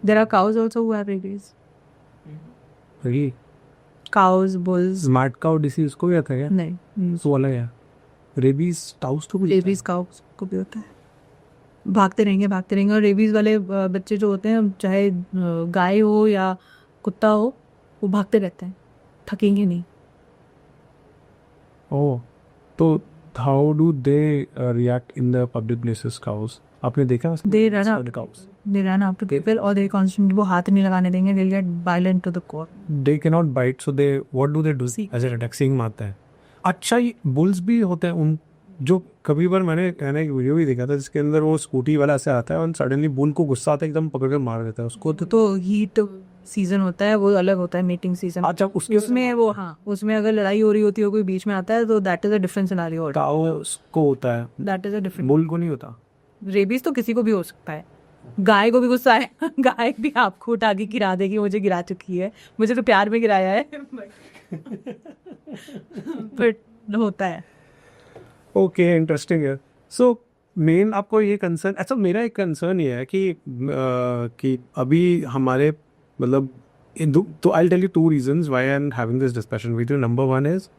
There are cows also who have rabies. Really? Cows, bulls. Mad cow disease को भी आता है क्या? नहीं, So अलग है. रेबीज टाउस तो भी रेबीज काउज को भी होता है. भागते रहेंगे और रेबीज वाले बच्चे जो होते हैं, चाहे गाय हो या कुत्ता हो, वो भागते रहते हैं, थकेंगे नहीं. Oh, तो how do they react in the public places? Cows. आपने देखा? They run up. Cows. They run up to people or they constantly, वो हाथ नहीं लगाने देंगे. They'll get violent to the core. They cannot bite, so they what do they do? See. ऐसे attack सिंग मारते हैं. अच्छा, ये बुल्स भी होते हैं उन जो कभी बार मैंने एक वीडियो भी देखा था जिसके अंदर वो स्कूटी वाला ऐसे आता है और सडनली बुल को गुस्सा आता है, एकदम पकड़ कर मार देता है उसको. तो हीट सीजन होता है, वो अलग होता है, मीटिंग सीजन. अच्छा, उसमें वो, हाँ, उसमें अगर लड़ाई हो रही होती है, कोई बीच में आता है, तो that is a different scenario. Cows को होता है, that is a different. Bull को नहीं होता. रेबीज तो किसी को भी हो सकता है. गाय को भी गुस्सा है. गाय भी आपको उठा के गिरा देगी. मुझे गिरा चुकी है, मुझे तो प्यार में गिराया है. बट होता है. ओके, इंटरेस्टिंग है. सो मेन आपको ये कंसर्न, अच्छा मेरा एक कंसर्न ये है कि अभी हमारे मतलब तो I tell you 2 reasons why I'm having this discussion with you. Number 1 is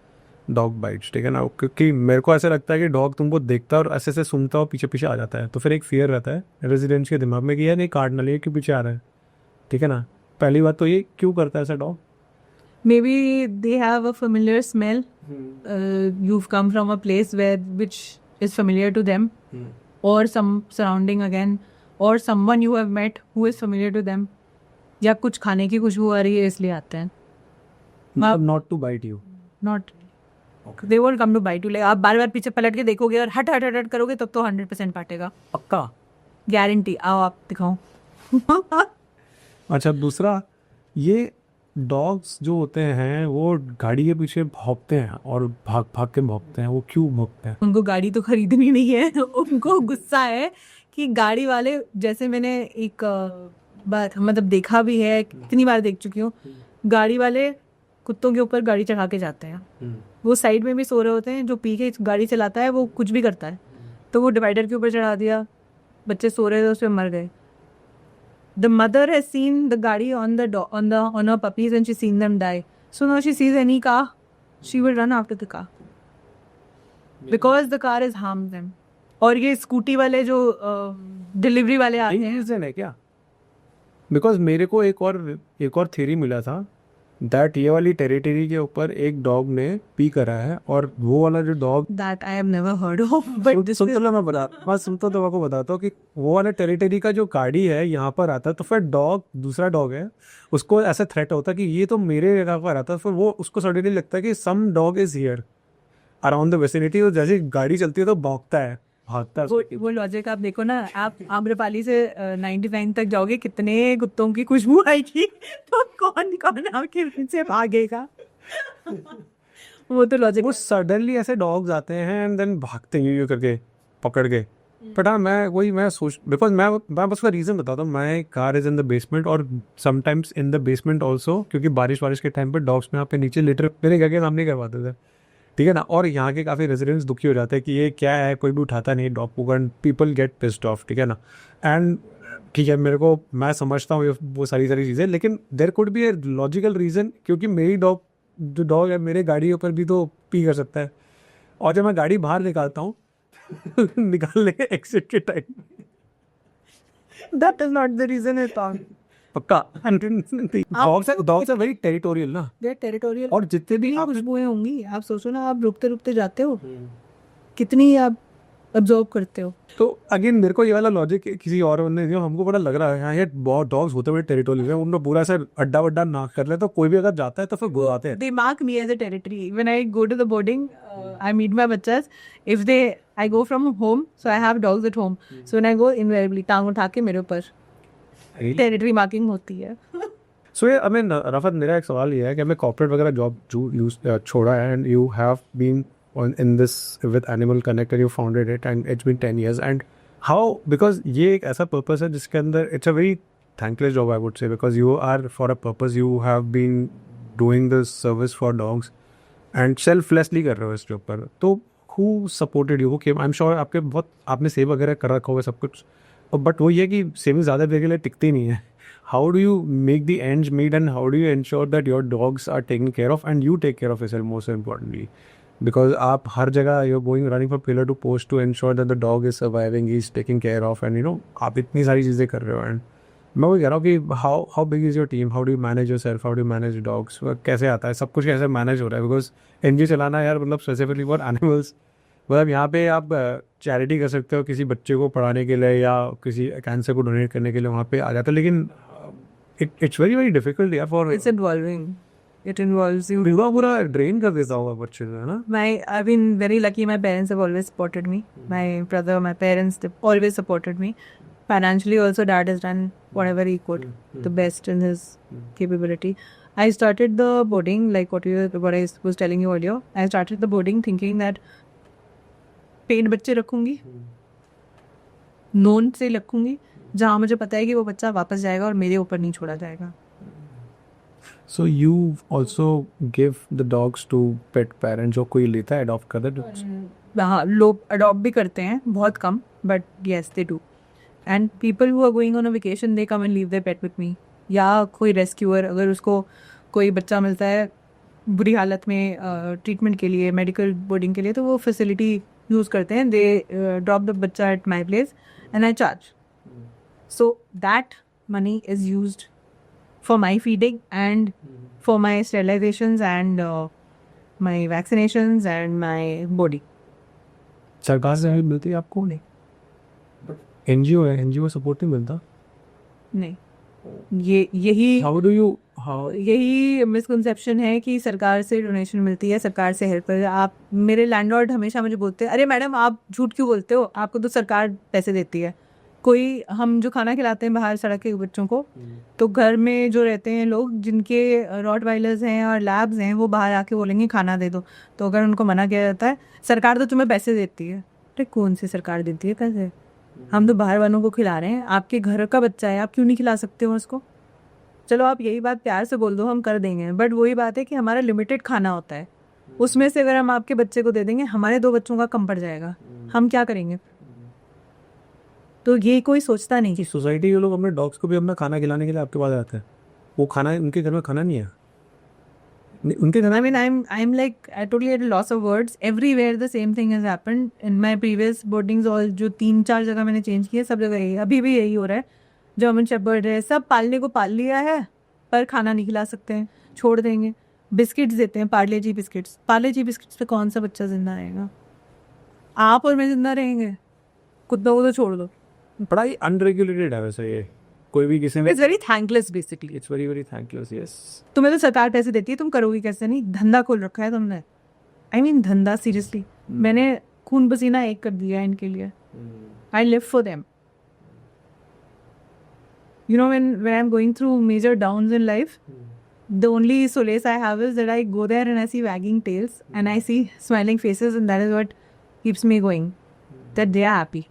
dog bytes, ठीक है ना, क्योंकि मेरे को ऐसा लगता है कि डॉग तुमको देखता है और ऐसे ऐसे सूंघता और पीछे पीछे आ जाता है, तो फिर एक फियर रहता है रेजिडेंट्स के दिमाग में कि यार नहीं काट ना लिए, क्यों पीछे आ रहा है, ठीक है ना. पहली बात तो ये, क्यों करता है ऐसा dog? Maybe they have a familiar smell. You've come from a place which is familiar to them, or some surrounding again, or someone you have met who is familiar to them. या कुछ खाने की खुशबू आ रही है इसलिए आते हैं. Not to bite you. Not. They won't come to bite you. Like आप बार बार पीछे पलट के देखोगे और हट हट हट हट करोगे तब तो 100% काटेगा. पक्का गारंटी. आओ आप दिखाओ. अच्छा, दूसरा ये डॉग्स जो होते हैं वो गाड़ी के पीछे भौंकते हैं और भाग भाग के भौंकते हैं. वो क्यों भौंकते हैं? उनको गाड़ी तो खरीदनी नहीं है. उनको गुस्सा है कि गाड़ी वाले, जैसे मैंने एक बात मतलब देखा भी है, कितनी बार देख चुकी हूँ, गाड़ी वाले कुत्तों के ऊपर गाड़ी चढ़ा के जाते हैं. वो साइड में भी सो रहे होते हैं. जो पी के गाड़ी चलाता है वो कुछ भी करता है, तो वो डिवाइडर के ऊपर चढ़ा दिया, बच्चे सो रहे थे उसमें मर गए. The mother has seen the gadi on her puppies and she's seen them die. So now she sees any car, she will run after the car because the car has harmed them. और ये scooty वाले जो delivery वाले आते हैं, reason है क्या? Because मेरे को एक और थ्योरी मिला था दैट ये वाली टेरिटरी के ऊपर एक डॉग ने पी करा है और वो वाला जो dog that I have never heard of, but this सुन तो लो, मैं सुनता तो आपको बताता हूँ कि वो वाला टेरिटरी का जो गाड़ी है यहाँ पर आता है, तो फिर डॉग, दूसरा डॉग है, उसको ऐसा थ्रेट होता है कि ये तो मेरे जगह पर आता है, फिर वो उसको सडनली लगता है कि some dog is here around the vicinity, और जैसे गाड़ी चलती है तो भौंकता है, भागता है. वो लॉजिक आप देखो ना. आप आम्रपाली से 99 तक जाओगे, कितने कुत्तों की खुशबू आएगी, तो कौन कौन आपके पीछे भागेगा? वो तो लॉजिक. वो सडनली ऐसे डॉग्स आते हैं एंड देन भागते हैं यूं करके पकड़ के. बट हाँ, मैं सोच, बिकॉज मैं बस उसका रीज़न बताता हूँ. My car is in the basement और sometimes in the basement also, क्योंकि बारिश के टाइम पर डॉग्स में यहाँ पे नीचे लिटर मेरे घर के सामने करवाते थे, ठीक है ना. और यहाँ के काफ़ी रेजिडेंट्स दुखी हो जाते हैं कि ये क्या है, कोई भी उठाता नहीं डॉग को, and people get pissed off, ठीक है ना. एंड ठीक है, मैं समझता हूँ वो सारी चीज़ें, लेकिन there could be a logical reason, क्योंकि मेरी जो डॉग है मेरे गाड़ी के ऊपर भी तो पी कर सकता है, और जब मैं गाड़ी बाहर निकालता हूँ निकालने के एक्सिट के time, that is not the reason at all. पक्का डॉग्स आर वेरी टेरिटोरियल ना. They are territorial. और जितने भी आप खुशबुएं होंगी, आप सोचो ना, आप रुकते रुकते जाते हो, कितनी आप अब्जॉर्ब करते हो. तो अगेन मेरे को ये वाला लॉजिक किसी और बंदे ने दिया, हमको बड़ा लग रहा है हाँ ये बहुत डॉग्स होते हुए टेरिटोरियल है, उनको पूरा ऐसा अड्डा वड्डा ना कर ले, तो कोई भी अगर जाता है तो फिर बुलाते हैं. They mark me as a territory. When I go to the boarding, I meet my बच्चas. If I go from home, so I have dogs at home. So when I go, invariably टांग उठा के मेरे ऊपर territory marking होती है. सो ये रफत, मेरा एक सवाल ये है कि हमें कॉर्पोरेट वगैरह जॉब छोड़ा है and you have been in this with Animal Connect and you founded it and it's been 10 years. And how, because ये एक ऐसा purpose है जिसके अंदर it's a very thankless job I would say, because you are for a purpose, you have been doing this service for dogs and selflessly कर रहे हो इसके ऊपर. तो who supported you? Okay, I'm sure आपके बहुत आपने सेव वगैरह कर रखा होगा सब कुछ, बट वो ये कि सेविंग ज़्यादा देर के लिए टिकती नहीं है. How do you make the ends meet and how do you ensure that your dogs are taken care of and you take care of yourself most importantly, because आप हर जगह you are going running from pillar to post to ensure that the dog is surviving, is taking care of, and you know आप इतनी सारी चीज़ें कर रहे हो. एंड मैं वही कह रहा हूँ कि how big is your team, how do you manage your self, how do you manage dogs, कैसे आता है सब कुछ, कैसे मैनेज हो रहा है? बिकॉज एनजीओ चलाना यार मतलब स्पेसिफिकली फॉर एनिमल्स, मतलब यहाँ पे आप चैरिटी कर सकते हो किसी बच्चे को पढ़ाने के लिए या किसी कैंसर को डोनेट करने के लिए वहाँ पे आ जाता है, लेकिन इट्स वेरी वेरी डिफिकल्ट यार for It's involving. It involves you. बिल्कुल पूरा ड्रेन कर देता होगा बच्चे को, है ना? I've been very lucky. My parents have always supported me. My brother, my parents, they've always supported me. Financially also, dad has done whatever he could, the best in his capability. I started the boarding, like what I was telling you earlier. I started the boarding thinking that paid बच्चे रखूँगी, known से रखूँगी, जहाँ मुझे पता है कि वो बच्चा वापस जाएगा और मेरे ऊपर नहीं छोड़ा जाएगा. So you also give the dogs to pet parents, जो कोई लेता है अडॉप्ट कर दे? हाँ, लोग अडॉप्ट भी करते हैं, बहुत कम, but yes they do. And people who are going on a vacation they come and leave their pet with me. या कोई रेस्क्यूअर, अगर उसको कोई बच्चा मिलता है बुरी हालत में ट्रीटमेंट के लिए, मेडिकल बोर्डिंग के लिए, तो वो फैसिलिटी यूज़ करते हैं. दे ड्रॉप द बच्चा at my place and I charge. So that money is used for my feeding and for my sterilisations and my vaccinations and my body. सरकार से help मिलती है आपको? नहीं. एनजीओ है, एनजीओ सपोर्ट नहीं मिलता? नहीं. यही हाउ डू यू हाउ यही मिसकंसेप्शन है कि सरकार से डोनेशन मिलती है, सरकार से हेल्प है. आप, मेरे लैंडलॉर्ड हमेशा मुझे बोलते हैं, अरे मैडम आप झूठ क्यों बोलते हो, आपको तो सरकार पैसे देती है. कोई, हम जो खाना खिलाते हैं बाहर सड़क के बच्चों को, तो घर में जो रहते हैं लोग जिनके रॉटवाइलर्स हैं और लैब्स हैं, वो बाहर आके बोलेंगे खाना दे दो. तो अगर उनको मना किया जाता है, सरकार तो तुम्हें पैसे देती है. अरे कौन सी सरकार देती है पैसे? हम तो बाहर वालों को खिला रहे हैं. आपके घर का बच्चा है, आप क्यों नहीं खिला सकते हो उसको? चलो आप यही बात प्यार से बोल दो, हम कर देंगे, बट वही बात है कि हमारा लिमिटेड खाना होता है, उसमें से अगर हम आपके बच्चे को दे देंगे, हमारे 2 बच्चों का कम पड़ जाएगा, हम क्या करेंगे? तो ये कोई सोचता नहीं. कि सोसाइटी के लोग अपने डॉग्स को भी अपना खाना खिलाने के लिए आपके पास आते हैं, वो खाना उनके घर में खाना नहीं है उनके घर. I mean, I'm like totally at a loss of words. Everywhere the same thing has happened in my previous boardings. और जो 3-4 जगह मैंने चेंज किए, सब जगह यही, अभी भी यही हो रहा है. जर्मन शेपर्ड है, सब पालने को पाल लिया है, पर खाना नहीं खिला सकते हैं, छोड़ देंगे. बिस्किट्स देते हैं, पार्ले जी बिस्किट्स. पार्ले जी बिस्किट्स पे कौन सा बच्चा जिंदा रहेगा? आप और मैं जिंदा रहेंगे? कुत्तों को तो छोड़ दो. बड़ा ही अनरेगुलेटेड है वैसे ये, कोई भी किसी में. It's very thankless basically. It's very very thankless. Yes. तुम्हें तो सरकार पैसे देती है, तुम करोगी कैसे? नहीं, धंधा खोल रखा है तुमने. आई मीन धंधा, सीरियसली. मैंने खून पसीना एक कर दिया इनके लिए. I live for them. You know, when I'm going through major downs in life, the only solace I have is that I go there and I see wagging tails and I see smiling faces, and that is what keeps me going, that they are happy.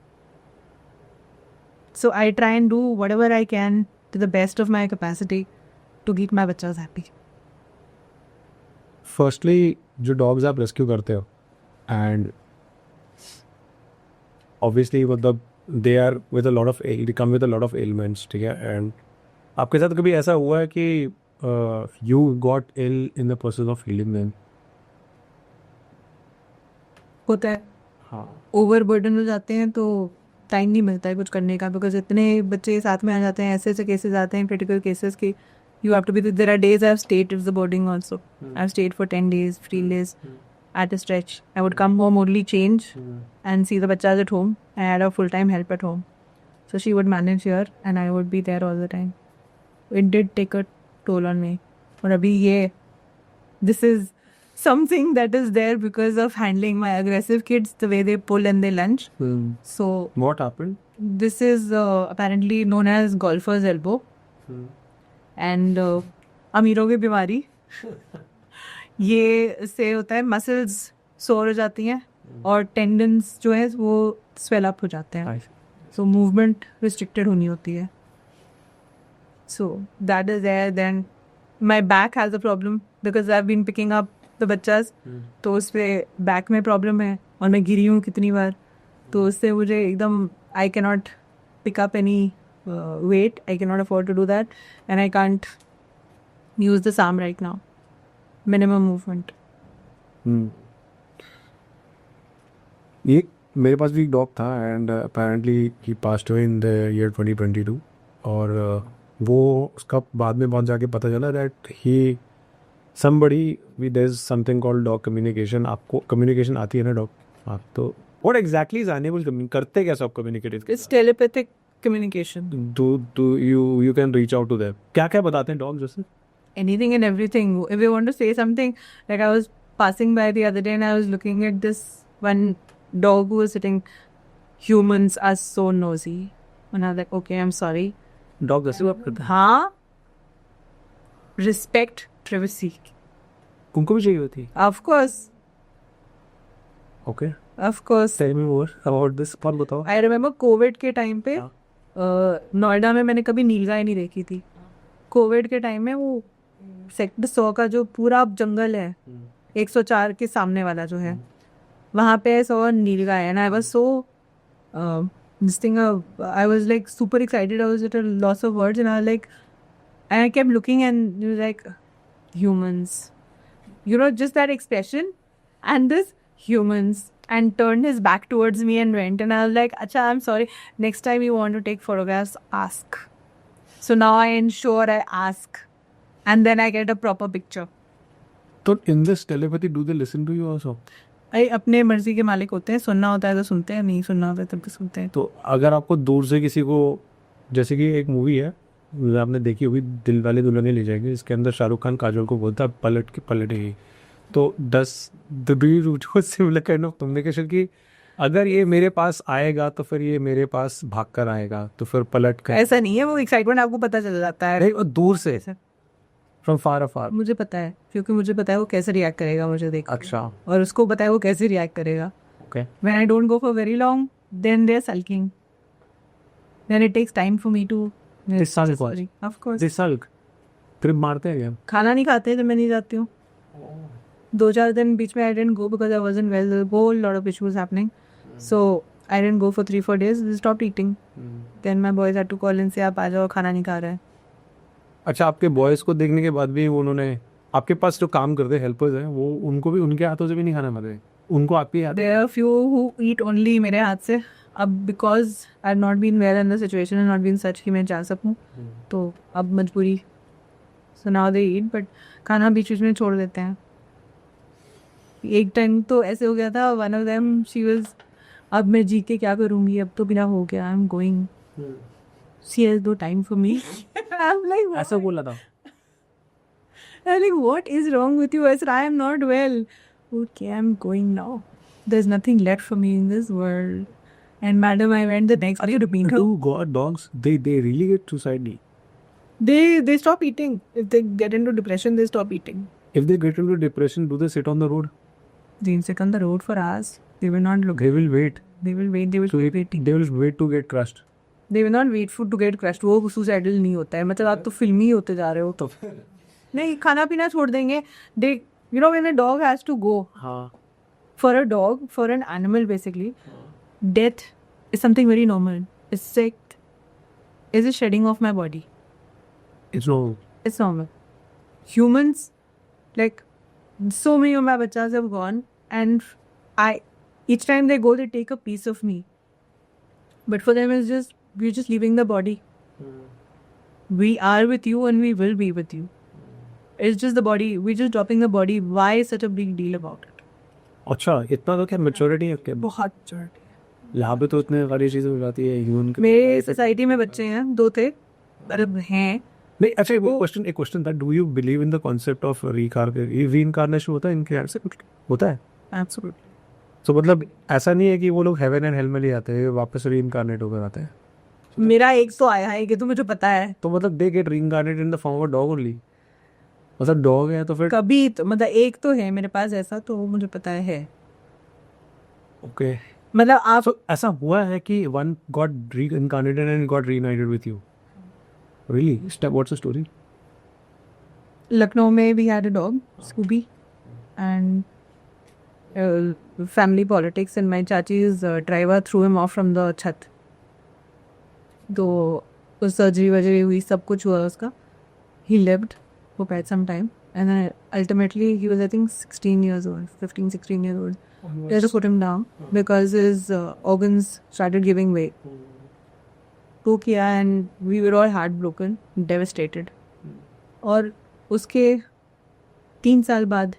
So I try and do whatever I can to the best of my capacity to keep my bachas happy. Firstly जो dogs आप rescue करते हो, and obviously मतलब they are with a lot of they come with a lot of elements, ठीक है. And आपके साथ कभी ऐसा हुआ है कि you got ill in the process of healing them? होता है. हाँ. ओवर बर्डन हो जाते हैं तो टाइम नहीं मिलता है कुछ करने का, बिकॉज इतने बच्चे साथ में आ जाते हैं, ऐसे ऐसे केसेस आते हैं, क्रिटिकल केसेस की. You have to be. There are days I have stayed at the boarding also. I've stayed for 10 days, 15 days at a stretch. I would come home, only change and see the bachas at home. I had a full-time help at home. So she would manage here and I would be there all the time. It did take a toll on me. और अभी ये, this is something that is there because of handling my aggressive kids, the way they pull and they lunge. So What happened? this is apparently known as golfer's elbow. And अमीरों की बीमारी. ये से होता है, मसल्स सोर हो जाती हैं और टेंडन्स जो है वो स्वेल अप हो जाते हैं, सो मूवमेंट रिस्ट्रिक्टेड होनी होती है. So that is there. Then my back has a problem because I have been picking up the बच्चास, तो उस पर बैक में प्रॉब्लम है और मैं गिरी हूँ कितनी बार, तो उससे मुझे एकदम I can not pick up any weight. I cannot afford to do that, and I can't use this arm right now. Minimum movement. ये मेरे पास भी एक डॉग था and apparently he passed away in the year 2022 और वो उसका बाद में बहुत जाके पता चला that he somebody we there's something called dog communication. आपको communication आती है ना डॉग? आप तो what exactly is animal करते कैसे आप communicate? It's telepathic communication. Do you can reach out to them. क्या क्या बताते हैं डॉग जैसे? Anything and everything. If they want to say something, like I was passing by the other day and I was looking at this one dog who was sitting. Humans are so nosy. And I was like, okay, I'm sorry. Dog जैसे बात करते हैं? हाँ. Respect privacy. उनको भी चाहिए होती है? Of course. Okay. Of course. Tell me more about this. और बताओ. I remember कोविड के टाइम पे हाँ. नोएडा में मैंने कभी नीलगाय नहीं देखी थी. कोविड के टाइम में वो सेक्टर 100 का जो पूरा जंगल है 104 के सामने वाला जो है वहाँ पे 100 नीलगाय and I was so this thing I was like super excited. I was at a loss of words and I was like, and I kept looking and it was like humans, you know, just that expression and this humans, and turned his back towards me and went, and I was like, acha, I'm sorry, next time you want to take photographs, ask. So now I ensure I ask and then I get a proper picture. तो in this telepathy do they listen to you also? अपने मर्जी के मालिक होते हैं, सुनना होता है तो सुनते हैं, नहीं सुनना होता है तब भी सुनते हैं. तो अगर आपको दूर से किसी को, जैसे कि एक मूवी है आपने देखी होगी, दिल वाले दुल्हनिया ले जाएंगे, इसके अंदर शाहरुख खान काजोल को बोलता है पलट के पलटेगी, तो सिमिलर काइंड ऑफ कम्युनिकेशन की अगर ये मेरे पास आएगा तो फिर ये मेरे पास भाग कर आएगा, तो फिर पलट कर. ऐसा नहीं है, वो एक्साइटमेंट आपको पता चल जाता है. नहीं, और दूर से फ्रॉम फार अफार. मुझे पता है, क्योंकि मुझे पता है वो कैसे रिएक्ट करेगा मुझे देख. अच्छा. और उसको पता है वो कैसे रिएक्ट करेगा. Okay. When I don't go for very long then they are sulking, then it takes time for me too. Of course. This sulk trip मारते हैं क्या? खाना नहीं खाते जब मैं नहीं जाती हूँ. 2-4 दिन बीच में I didn't go because I wasn't well, there were a lot of issues happening, so I didn't go for 3-4 days. They stopped eating. Then my boys had to call and say आप आ जाओ, खाना नहीं खा रहे हैं. अच्छा, आपके boys को देखने के बाद भी उन्होंने आपके पास जो काम करते हेल्पर्स हैं वो उनको भी उनके हाथों से भी नहीं खाना खाते, उनको आपके हाथ? There are few who eat only मेरे हाथ से. अब because I have not been well in the situation and not been such कि मैं जा सकूँ, तो अब मजबूरी. So now they eat, but खाना बीच बीच में छोड़ देते हैं. एक टाइम तो ऐसे हो गया था, one of them she was, अब मैं जी के क्या करूँगी, अब तो बिना हो गया, I'm going. She has no time for me. I'm like, what? ऐसा बोला था? I'm like, what is wrong with you? I said, I am not well. Okay, I'm going now. There's nothing left for me in this world. And madam, I went the next day to meet her. Oh God, dogs, they really get suicidal. They stop eating. If they get into depression, they stop eating. If they get into depression, do they sit on the road? They sit on the road for hours. They will not look. They will wait. They will wait. They will So keep waiting. they will wait to get crushed. They will not wait for to get crushed. वो suicidal नहीं होता है. मतलब आप तो फिल्मी होते जा रहे हो. तो नहीं, खाना पीना छोड़ देंगे. They, you know, when a dog has to go. हाँ. For a dog, for an animal basically, death is something very normal. It's like, is a shedding of my body. It's normal. It's normal. Humans, like, so many of my bachas have gone, and each time they go, they take a piece of me. But for them, it's just, we're just leaving the body. We are with you and we will be with you. It's just the body. We're just dropping the body. Why is such a big deal about it? अच्छा, इतना तो क्या maturity है क्या? बहुत maturity. यहाँ पे तो इतने सारी चीज़ें हो जाती है ह्यूमन के. मेरे सोसाइटी में बच्चे हैं, 2 थे, मतलब हैं. नहीं, अच्छा, एक क्वेश्चन था, do you believe in the concept of reincarnation? होता है इनके यहाँ से? होता है. Absolutely. तो मतलब ऐसा नहीं है कि वो लोग हेवन एंड हेल में ले आते हैं, वापस रीइंकार्नेट होकर आते हैं? मेरा एक तो आया है कि तो मुझे पता है. तो मतलब they get reincarnate in the form of dog only? मतलब डॉग है तो फिर कभी तो, मतलब एक तो है मेरे पास ऐसा, तो मुझे पता है. Okay. मतलब आप So ऐसा हुआ है कि one got reincarnated and got reunited with you? Really? What's the story? Lucknow में we had a dog, Scooby, and family politics and my chachi's driver threw him off from the छत. तो उस सर्जरी वर्जरी हुई, सब कुछ हुआ उसका. He lived for quite some time and then ultimately he was I think 16 years old, 15, 16 years old. They had to put him down because his organs started giving way. तो किया and we were all heartbroken, devastated. और उसके 3 साल बाद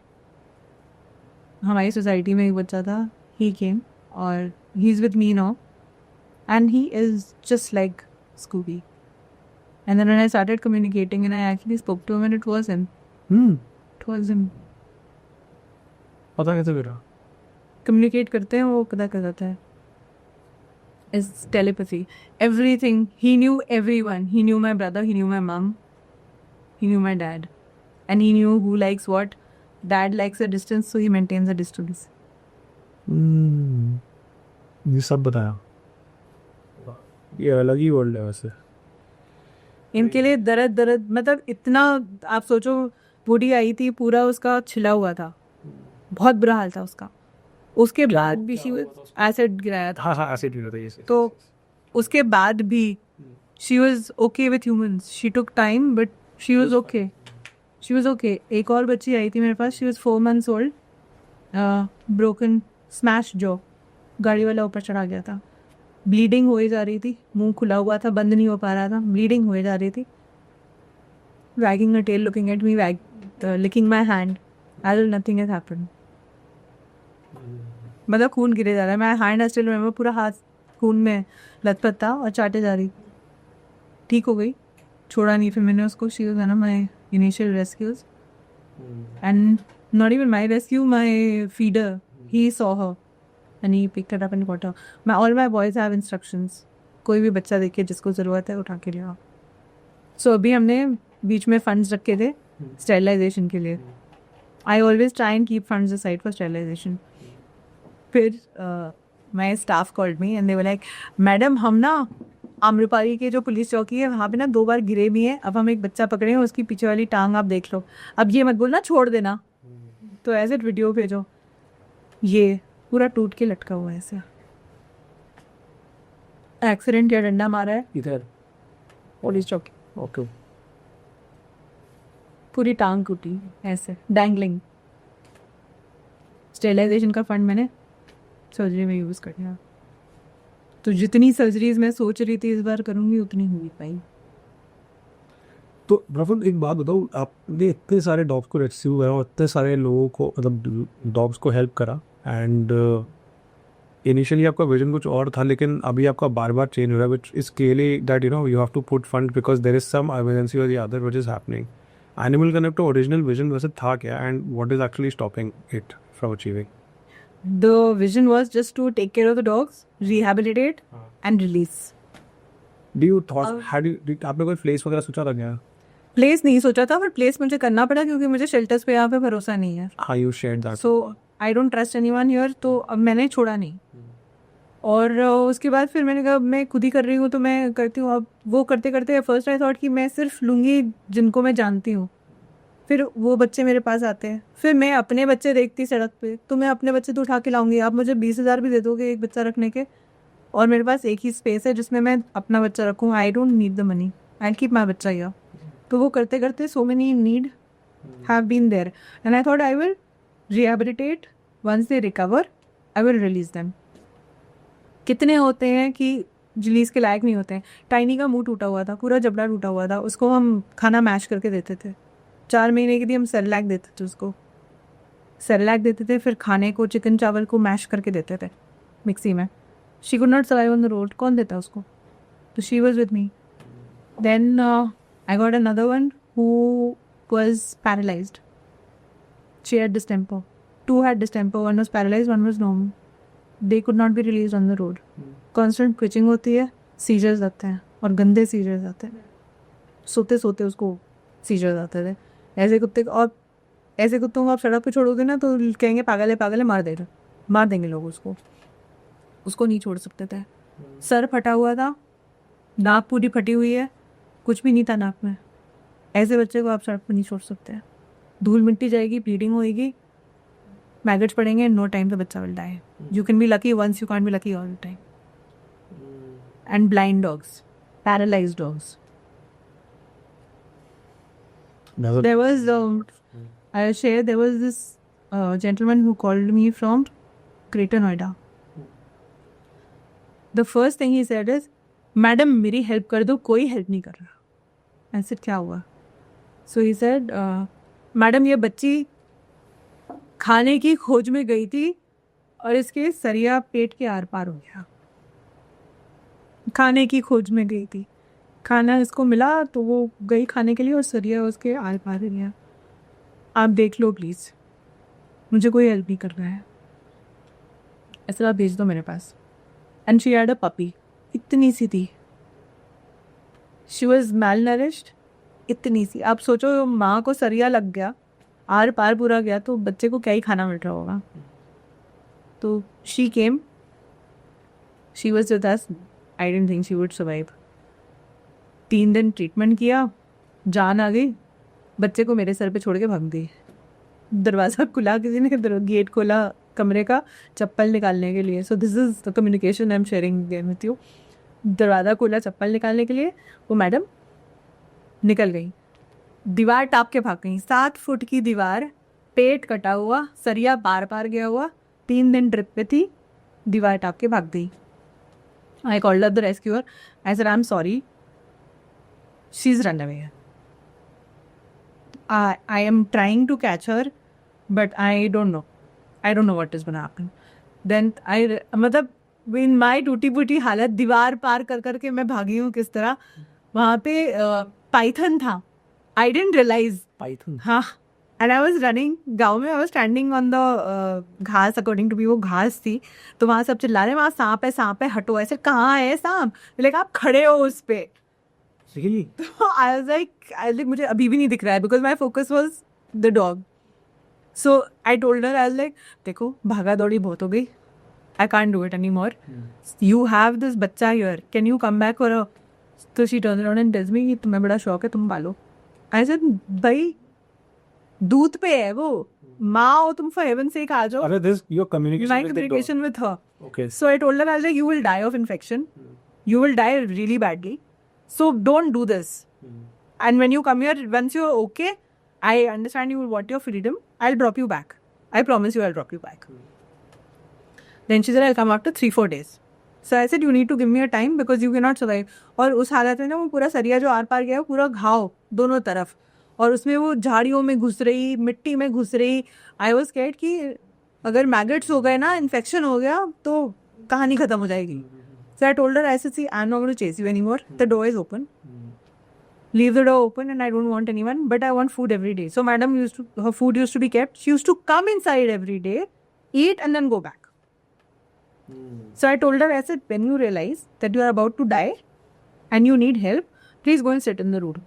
हमारी society में एक बच्चा था, he came और he's with me now and he is just like Scooby. And then when I started communicating and I actually spoke to him and it was him. It was him. पता कैसे फिर? Communicate करते हैं वो पता कर जाता है. It's telepathy. Everything. He knew everyone. He knew my brother. He knew my mom. He knew my dad. And he knew who likes what. Dad likes a distance, so he maintains a distance. ये सब बताया. ये अलग ही world है वैसे. इनके लिए दर्द मतलब इतना आप सोचो, बूढ़ी आई थी, पूरा उसका छिला हुआ था, बहुत बुरा हाल था उसका. उसके बाद भी एसिड गिराया था. हाँ एसिड गिरा था ये. तो उसके बाद भी she was okay with humans. She took time but she was okay. She was okay. एक और बच्ची आई थी मेरे पास. She was 4 months old. Broken smash jaw. गाड़ी वाला ऊपर चढ़ा गया था. ब्लीडिंग हो ही जा रही थी. मुंह खुला हुआ था, बंद नहीं हो पा रहा था. ब्लीडिंग हो ही जा रही थी. Waging her tail, looking at me, licking my hand as if nothing has happened. मतलब खून गिरे जा रहा है. मैं हैंड स्टिल रिमेंबर, पूरा हाथ खून में लथपथ था और चाटे जा रही. ठीक हो गई, छोड़ा नहीं फिर मैंने उसको. She was one of my initial rescues and not even my rescue, my feeder. He saw her and he picked it up and got her. All my boys have instructions. कोई भी बच्चा देखे जिसको ज़रूरत है उठा के ले आओ. सो अभी हमने बीच में फंड्स रखे थे स्टेरिलाइजेशन के लिए. I always try and keep funds aside for sterilisation. फिर my staff called me and they were like, madam हम ना आम्रपाली के जो पुलिस चौकी है वहाँ पे ना 2 बार गिरे भी हैं. अब हम एक बच्चा पकड़े हैं, उसकी पीछे वाली टांग आप देख लो. अब ये मत बोलना छोड़ देना. तो ऐसे वीडियो भेजो. ये पूरा टूट के लटका हुआ है ऐसे. एक्सीडेंट या डंडा मारा है इधर पुलिस चौकी. ओके. पूरी टांग टूटी ऐसे डैंगलिंग. स्टेरिलाइजेशन का फंड मैंने सर्जरी में यूज़ कर लिया. तो जितनी सर्जरीज मैं सोच रही थी इस बार करूँगी उतनी हो नहीं पाई. तो प्रफुल्ल एक बात बताओ, आपने इतने सारे डॉग्स को रेस्क्यू करा और इतने सारे लोगों को मतलब डॉग्स को हेल्प करा एंड इनिशियली आपका विजन कुछ और था, लेकिन अभी आपका बार बार चेंज हो रहा है which is clearly that you have to put fund because there is some emergency or the other which is happening. Animal Connect का ओरिजिनल विजन वैसे था क्या and what is actually stopping it from achieving? The vision was just to take care of the dogs, rehabilitate and release. Do you thought आपने कोई place वगैरह सोचा था क्या? प्लेस नहीं सोचा था, पर प्लेस मुझे करना पड़ा क्योंकि मुझे शेल्टर्स पे यहाँ पे भरोसा नहीं है. हाँ, you shared that. So I don't trust anyone here. तो अब मैंने छोड़ा नहीं. और उसके बाद फिर मैंने कहा मैं खुद ही कर रही हूँ तो मैं करती हूँ. अब वो करते करते फर्स्ट आई थॉट कि मैं सिर्फ लूँगी जिनको मैं जानती हूँ. फिर वो बच्चे मेरे पास आते हैं. फिर मैं अपने बच्चे देखती सड़क पे, तो मैं अपने बच्चे तो उठा के लाऊंगी. आप मुझे 20,000 भी दे दोगे एक बच्चा रखने के, और मेरे पास एक ही स्पेस है जिसमें मैं अपना बच्चा रखूँ. I don't need the money, I keep my bachcha here. तो वो करते करते so many need have been there and I thought I will rehabilitate. Once they recover I will release them. कितने होते हैं कि रिलीज के लायक नहीं होते हैं. टाइनी का मुंह टूटा हुआ था, पूरा जबड़ा टूटा हुआ था. उसको हम खाना मैश करके देते थे. 4 महीने के लिए हम सेरेलैक देते थे उसको. सेरेलैक देते थे, फिर खाने को चिकन चावल को मैश करके देते थे मिक्सी में. She could not survive on the road. कौन देता उसको? तो she was with me. Then I got another one who was paralysed. She had distemper. 2 had distemper. 1 was paralyzed, 1 was normal. They could not be released on the road. Constant twitching होती है, seizures आते हैं और गंदे seizures आते हैं. सोते सोते उसको सीजर्स आते थे. ऐसे कुत्ते को आप सड़क पे छोड़ोगे ना तो कहेंगे पागल है, मार देंगे लोग उसको. उसको नहीं छोड़ सकते थे। सर फटा हुआ था, नाक पूरी फटी हुई है, कुछ भी नहीं था नाक में। ऐसे बच्चे को आप सड़क पर नहीं छोड़ सकते। धूल मिट्टी जाएगी, ब्लीडिंग होएगी, मैगट्स पड़ेंगे, no time the bachcha will die. You can be lucky once, you can't be lucky all the time. And blind dogs, paralysed dogs. There was, I'll share, there was this gentleman who called me from Greater Noida. The first thing he said is, madam मेरी help कर दो, कोई help नहीं कर रहा। ऐसे क्या हुआ? So he said, मैडम ये बच्ची खाने की खोज में गई थी और इसके सरिया पेट के आर पार हो गया। खाने की खोज में गई थी, खाना इसको मिला तो वो गई खाने के लिए और सरिया उसके आर पार हो गया। आप देख लो प्लीज़, मुझे कोई हेल्प नहीं कर रहा है, ऐसा आप भेज दो मेरे पास। And she had a puppy, इतनी सी थी, शी वॉज मैल नरिश्ड, इतनी सी। आप सोचो माँ को सरिया लग गया, आर पार पूरा गया, तो बच्चे को क्या ही खाना मिल रहा होगा। तो she came, she was with us, I didn't think she would survive. 3 दिन ट्रीटमेंट किया, जान आ गई, बच्चे को मेरे सर पे छोड़ के भाग गई। दरवाज़ा खुला, किसी ने गेट खोला कमरे का चप्पल निकालने के लिए। So this is the communication I am sharing with you. दरवाज़ा खोला चप्पल निकालने के लिए, वो मैडम निकल गई, दीवार टाप के भाग गई। 7 फुट की दीवार, पेट कटा हुआ, सरिया बार बार गया हुआ, 3 दिन ड्रिप पे थी, दीवार टाप के भाग गई। I called up the rescuer, I said I am sorry, she's run away. I am trying to catch her, but I don't know. I don't know what is going to happen. Then मतलब in my टूटी फूटी हालत, दीवार पार कर करके मैं भागी हूँ किस तरह। वहाँ पे पाइथन था, I didn't realize. Python. हाँ, and I was running, गाँव में I was standing on the घास, according to me वो घास थी, तो वहाँ सब चिल्ला रहे, वहाँ सांप है, हटो। ऐसे कहाँ है सांप? लाइक आप खड़े हो उस पे। Really? I was like मुझे अभी भी नहीं दिख रहा है, because my focus was the dog. So I told her, I was like, देखो भागा दौड़ी बहुत हो गई, I can't do it anymore. You have this बच्चा here, can you come back? और तो she turns around and tells me कि तुम्हें बड़ा शौक है, तुम पालो। I said, भाई दूध पे है वो, माँ हो तुम, for heaven's sake आ जाओ। अरे this your communication My with the communication with her. dog. Okay. So I told her, I was like, you will die of infection. You will die really badly. So don't do this. And when you come here, once you're okay, I understand you will want your freedom. I'll drop you back. I promise you I'll drop you back. Then she said, I'll come after 3-4 days. So I said, you need to give me a time because you cannot survive. और उस हालत में ना वो पूरा सरिया जो are पार गया, पूरा घाव दोनों तरफ, और उसमें वो झाड़ियों में घुस रही, मिट्टी में घुस रही। आई वॉज स्कैर्ड कि अगर मैगट्स हो गए ना, इन्फेक्शन हो गया, तो कहानी खत्म हो जाएगी। So I told her, I said, see, I'm not going to chase you anymore. The door is open. Leave the door open, and I don't want anyone, but I want food every day. So madam her food used to be kept. She used to come inside every day, eat, and then go back. So I told her, I said, when you realize that you are about to die and you need help, please go and sit in the road.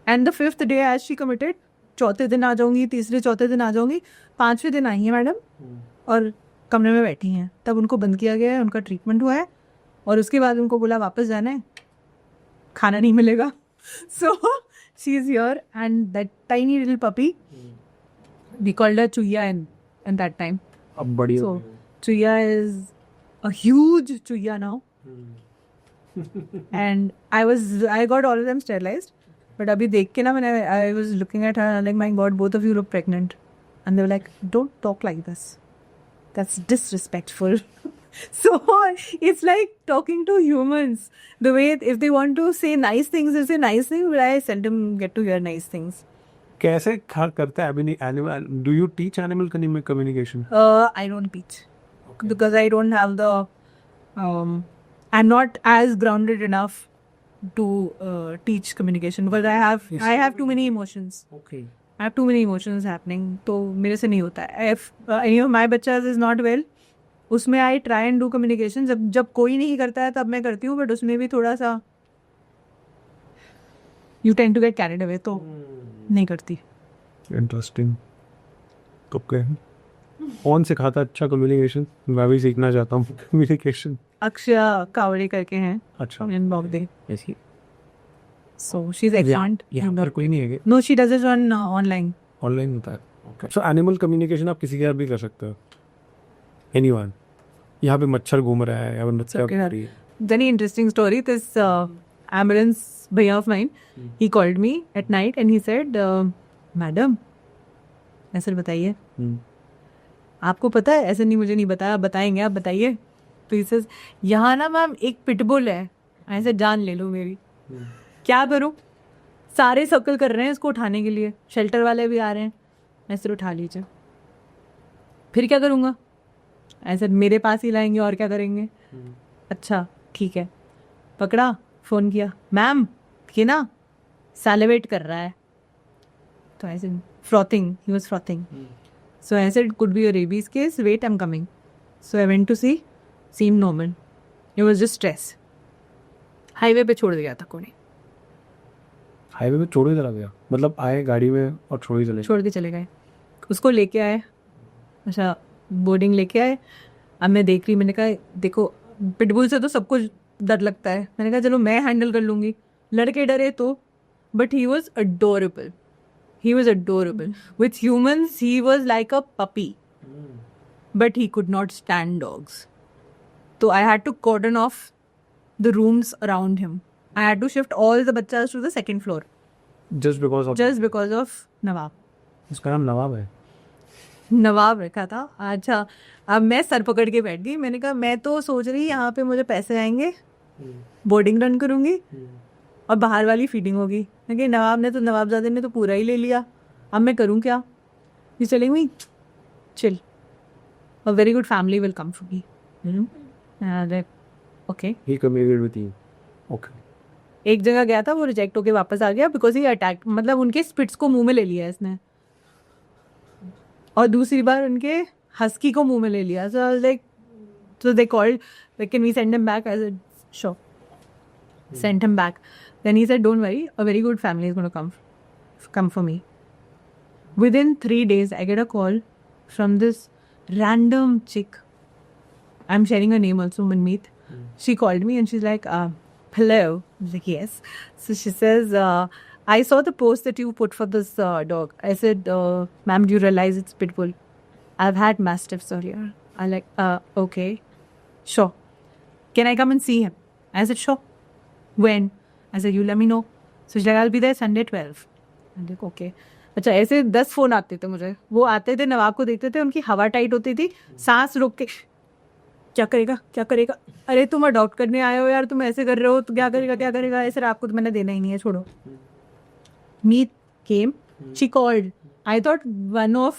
And the 5th day, as she committed, चौथे दिन आ जाऊंगी, तीसरे चौथे दिन आ जाऊंगी, 5वें दिन आई है मैडम और कमरे में बैठी हैं। तब उनको बंद किया गया है, उनका ट्रीटमेंट हुआ है, और उसके बाद उनको बोला वापस जाना है, खाना नहीं मिलेगा। So she is here, and that tiny little puppy, we called her चुहिया इन दैट टाइम। अब बड़ी हो सो गई। चुहिया इज अ ह्यूज चुहिया now, and I got all of them sterilised. But अभी देख के ना, मैंने I was looking at her like, my god, both of you look pregnant, and they were like, don't talk like this, that's disrespectful. So it's like talking to humans, the way if they want to say nice things, they say nice things, but I seldom get to hear nice things. कैसे करता है अभी animal? Do you teach animal communication? I don't teach, because I don't have the I'm not as grounded enough to teach communication, because I have too many emotions. Okay. I have too many emotions happening, तो मेरे से नहीं होता है। If any of my bachas is not well, उसमें I try and do communication. जब कोई नहीं करता है तब मैं करती हूँ, बट उसमें भी थोड़ा सा you tend to get carried away, तो नहीं करती। इंटरेस्टिंग। ओके। कौन सिखाता अच्छा कम्युनिकेशन? मैं भी सीखना चाहता हूँ कम्युनिकेशन. अक्षया कावड़े करके हैं अच्छा. in Bogde. Yes, he. So she's excellent. यहाँ पर कोई नहीं है No, she does it on online. Online होता है. ओके. सो एनिमल कम्युनिकेशन आप किसी के साथ भी कर सकते हो. एनीवन. यहाँ पे मच्छर घूम रहा है या फिर मच्छर okay. घूम रही है. Very interesting story. This ambulance bhaiya of mine, he called me at night and he said, "Madam, ऐसा बताइए. आपको पता है? ऐसे नहीं, मुझे नहीं बताया. बताएंगे, आप बताइए." तो he says, यहाँ ना मैम एक पिटबुल है. ऐसे जान ले लो मेरी. क्या करूँ? सारे सर्कल कर रहे हैं इसको उठाने के लिए. शेल्टर वाले भी आ रहे हैं. ऐसे उठा लीजिए. फिर क्या करूँगा? ऐसे मेरे पास ही लाएंगे और क्या करेंगे? अच्छा ठीक है. पकड़ा, फ़ोन किया, मैम ये ना सैलिवेट कर रहा है. तो ऐसे frothing, he was frothing. So I said could be a rabies case, wait I am coming. So I went to see, seem normal. It was just stress. Highway पे छोड़ दिया था कोने. हाईवे पे छोड़ के चला गया? मतलब आए गाड़ी में और छोड़ के चले गए. उसको लेके आए. अच्छा, बोर्डिंग लेके आए. अब मैं देख रही, मैंने कहा देखो पिटबुल से तो सबको डर लगता है. मैंने कहा चलो मैं हैंडल कर लूँगी. लड़के डरे तो, but he was adorable. He was adorable. With humans, he was like a puppy. But he could not stand dogs. So I had to cordon off the rooms around him. I had to shift all the bachas to the second floor. Just because of Nawab. उसका नाम नवाब है. नवाब रखा था. अच्छा, अब मैं sir पकड़ के बैठ गई. मैंने कहा मैं तो सोच रही यहाँ पे मुझे पैसे आएंगे, बोर्डिंग रन करूँगी और बाहर वाली फीडिंग होगी. लेकिन नवाबजादे ने तो पूरा ही ले लिया. अब मैं करूँ क्या? He's telling me, chill. A very good family will come for me. Like, okay. He communicated with you. Okay. एक जगह गया था, वो रिजेक्ट होके वापस आ गया बिकॉज ही अटैक, मतलब उनके स्पिट्स को मुंह में ले लिया इसने. और दूसरी बार उनके हस्की को मुंह में ले लिया. So I was like, so they called, like, can we send him back? I said, sure. Sent him back. Then he said, don't worry, a very good family is going to come for me. Within 3 days, I get a call from this random chick. I'm sharing her name also, Manmeet. She called me and she's like, hello. I was like, yes. So she says, I saw the post that you put for this dog. I said, ma'am, do you realize it's Pitbull? I've had Mastiffs earlier. I'm like, okay, sure. Can I come and see him? I said, sure. When? I said, you let me know. So she's like, I'll be there Sunday 12. I'm like, okay. अच्छा, ऐसे 10 phone आते थे मुझे. वो आते थे, नवाब को देखते थे, उनकी हवा टाइट होती थी, सांस रोक के क्या करेगा. अरे तुम अडॉप्ट करने आए हो यार, तुम ऐसे कर रहे हो तो क्या करेगा. ऐसे आपको तो मैंने देना ही नहीं है, छोड़ो. Meet came, she called. I thought one of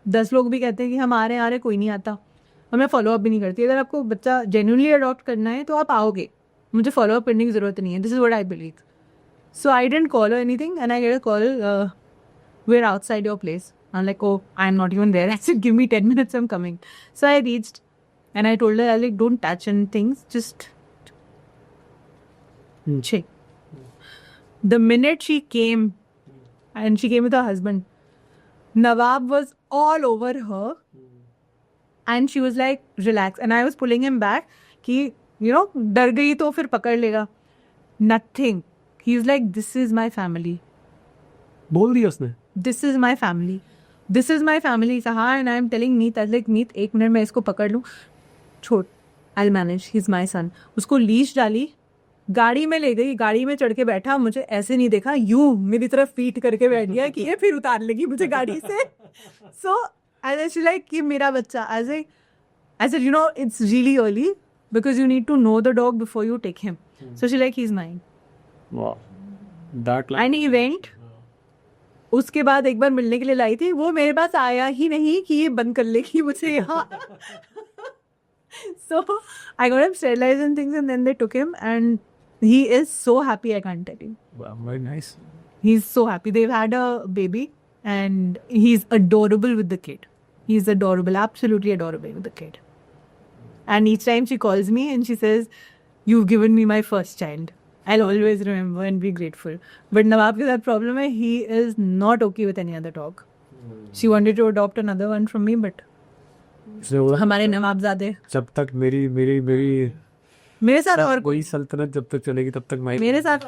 10 लोग भी कहते हैं कि हम आ रहे हैं, कोई नहीं आता. और मैं फॉलोअप भी नहीं करती. अगर आपको बच्चा जेन्युइनली अडॉप्ट करना है तो आप आओगे, मुझे फॉलोअप करने की ज़रूरत नहीं है. This is what I believe. So I didn't call her anything and I get a call, we're outside your place. I'm like, oh, I'm not even there. I said, give me 10 minutes, I'm coming. So I reached and I told her, I like, don't touch any things, just check. The minute she came, and she came with her husband, Nawab was all over her and she was like, relax. And I was pulling him back कि you know, डर गई तो फिर पकड़ लेगा. Nothing. He was like, this is my family. बोल दिया उसने? This is my family. This is my family. Saha, and I am telling Meet, I was like, Meet, 1 minute मैं इसको पकड़ लूँ, छोड़, I'll manage. He's my son. उसको leash डाली, गाड़ी में ले गई, गाड़ी में चढ़ के बैठा, मुझे ऐसे नहीं देखा, यूं मेरी तरफ फीट करके बैठ गया कि ये फिर उतार लेगी मुझे गाड़ी से. So I was like, कि मेरा बच्चा. I said, you know, it's really early because you need to know the dog before you take him. So she's like, he's mine. Wow. That like... And he went. उसके बाद एक बार मिलने के लिए लाई थी, वो मेरे पास आया ही नहीं कि ये बंद कर लेगी मुझे यहाँ. So I got him sterilized and things, and then they took him, and he is so happy, I can't tell you. Wow, very nice. He's so happy. They've had a baby and he's adorable with the kid. He's adorable, absolutely adorable with the kid. And each time she calls me and she says, you've given me my first child. I'll always remember and be grateful. But Nawab ke saath problem hai, he is not okay with any other dog. She wanted to adopt another one from me, but इसने बोला हमारे नवाबजादे जब तक मेरी मेरी मेरी मेरे साथ और वही सल्तनत जब तक चलेगी तब तक मैं मेरे साथ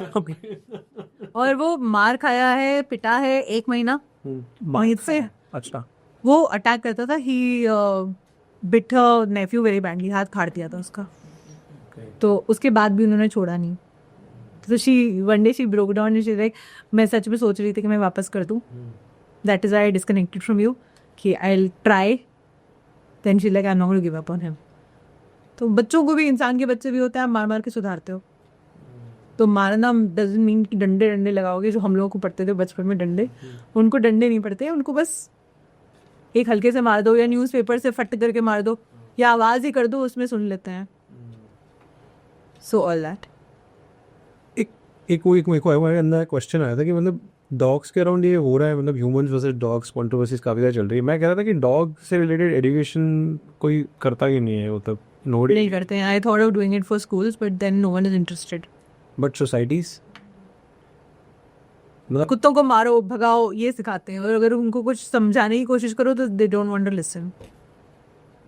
और वो मार खाया है, पिटा है 1 महीना वहीं से। अच्छा वो अटैक करता था, ही बिट हर नेफ्यू वेरी बैडली, हाथ फाड़ दिया था उसका। तो उसके बाद भी उन्होंने छोड़ा नहीं। तो she one day she broke down, she like मैं सच में सोच रही थी कि मैं वापस कर दूं, that is I disconnected from you, कि I will try, then she like I am not going to give up on him. तो बच्चों को भी, इंसान के बच्चे भी होते हैं, आप मार मार के सुधारते हो। तो मारना डजंट मीन कि डंडे डंडे लगाओगे, जो हम लोगों को पढ़ते थे बचपन में डंडे, उनको डंडे नहीं पड़ते, उनको बस एक हल्के से मार दो या न्यूज़पेपर से फट करके मार दो या आवाज़ ही कर दो, उसमें सुन लेते हैं। So all that. एक अंदर क्वेश्चन आया था कि मतलब डॉग्स के अराउंड ये हो रहा है, मतलब ह्यूमंस वर्सेस डॉग्स कंट्रोवर्सीज काफ़ी ज़्यादा चल रही है। मैं कह रहा था कि डॉग से रिलेटेड एजुकेशन कोई करता ही नहीं है, मतलब नहीं करते हैं। I thought of doing it for schools but then no one is interested. But societies मतलब कुत्तों को मारो, भगाओ, ये सिखाते हैं, और अगर उनको कुछ समझाने की कोशिश करो तो they don't want to listen.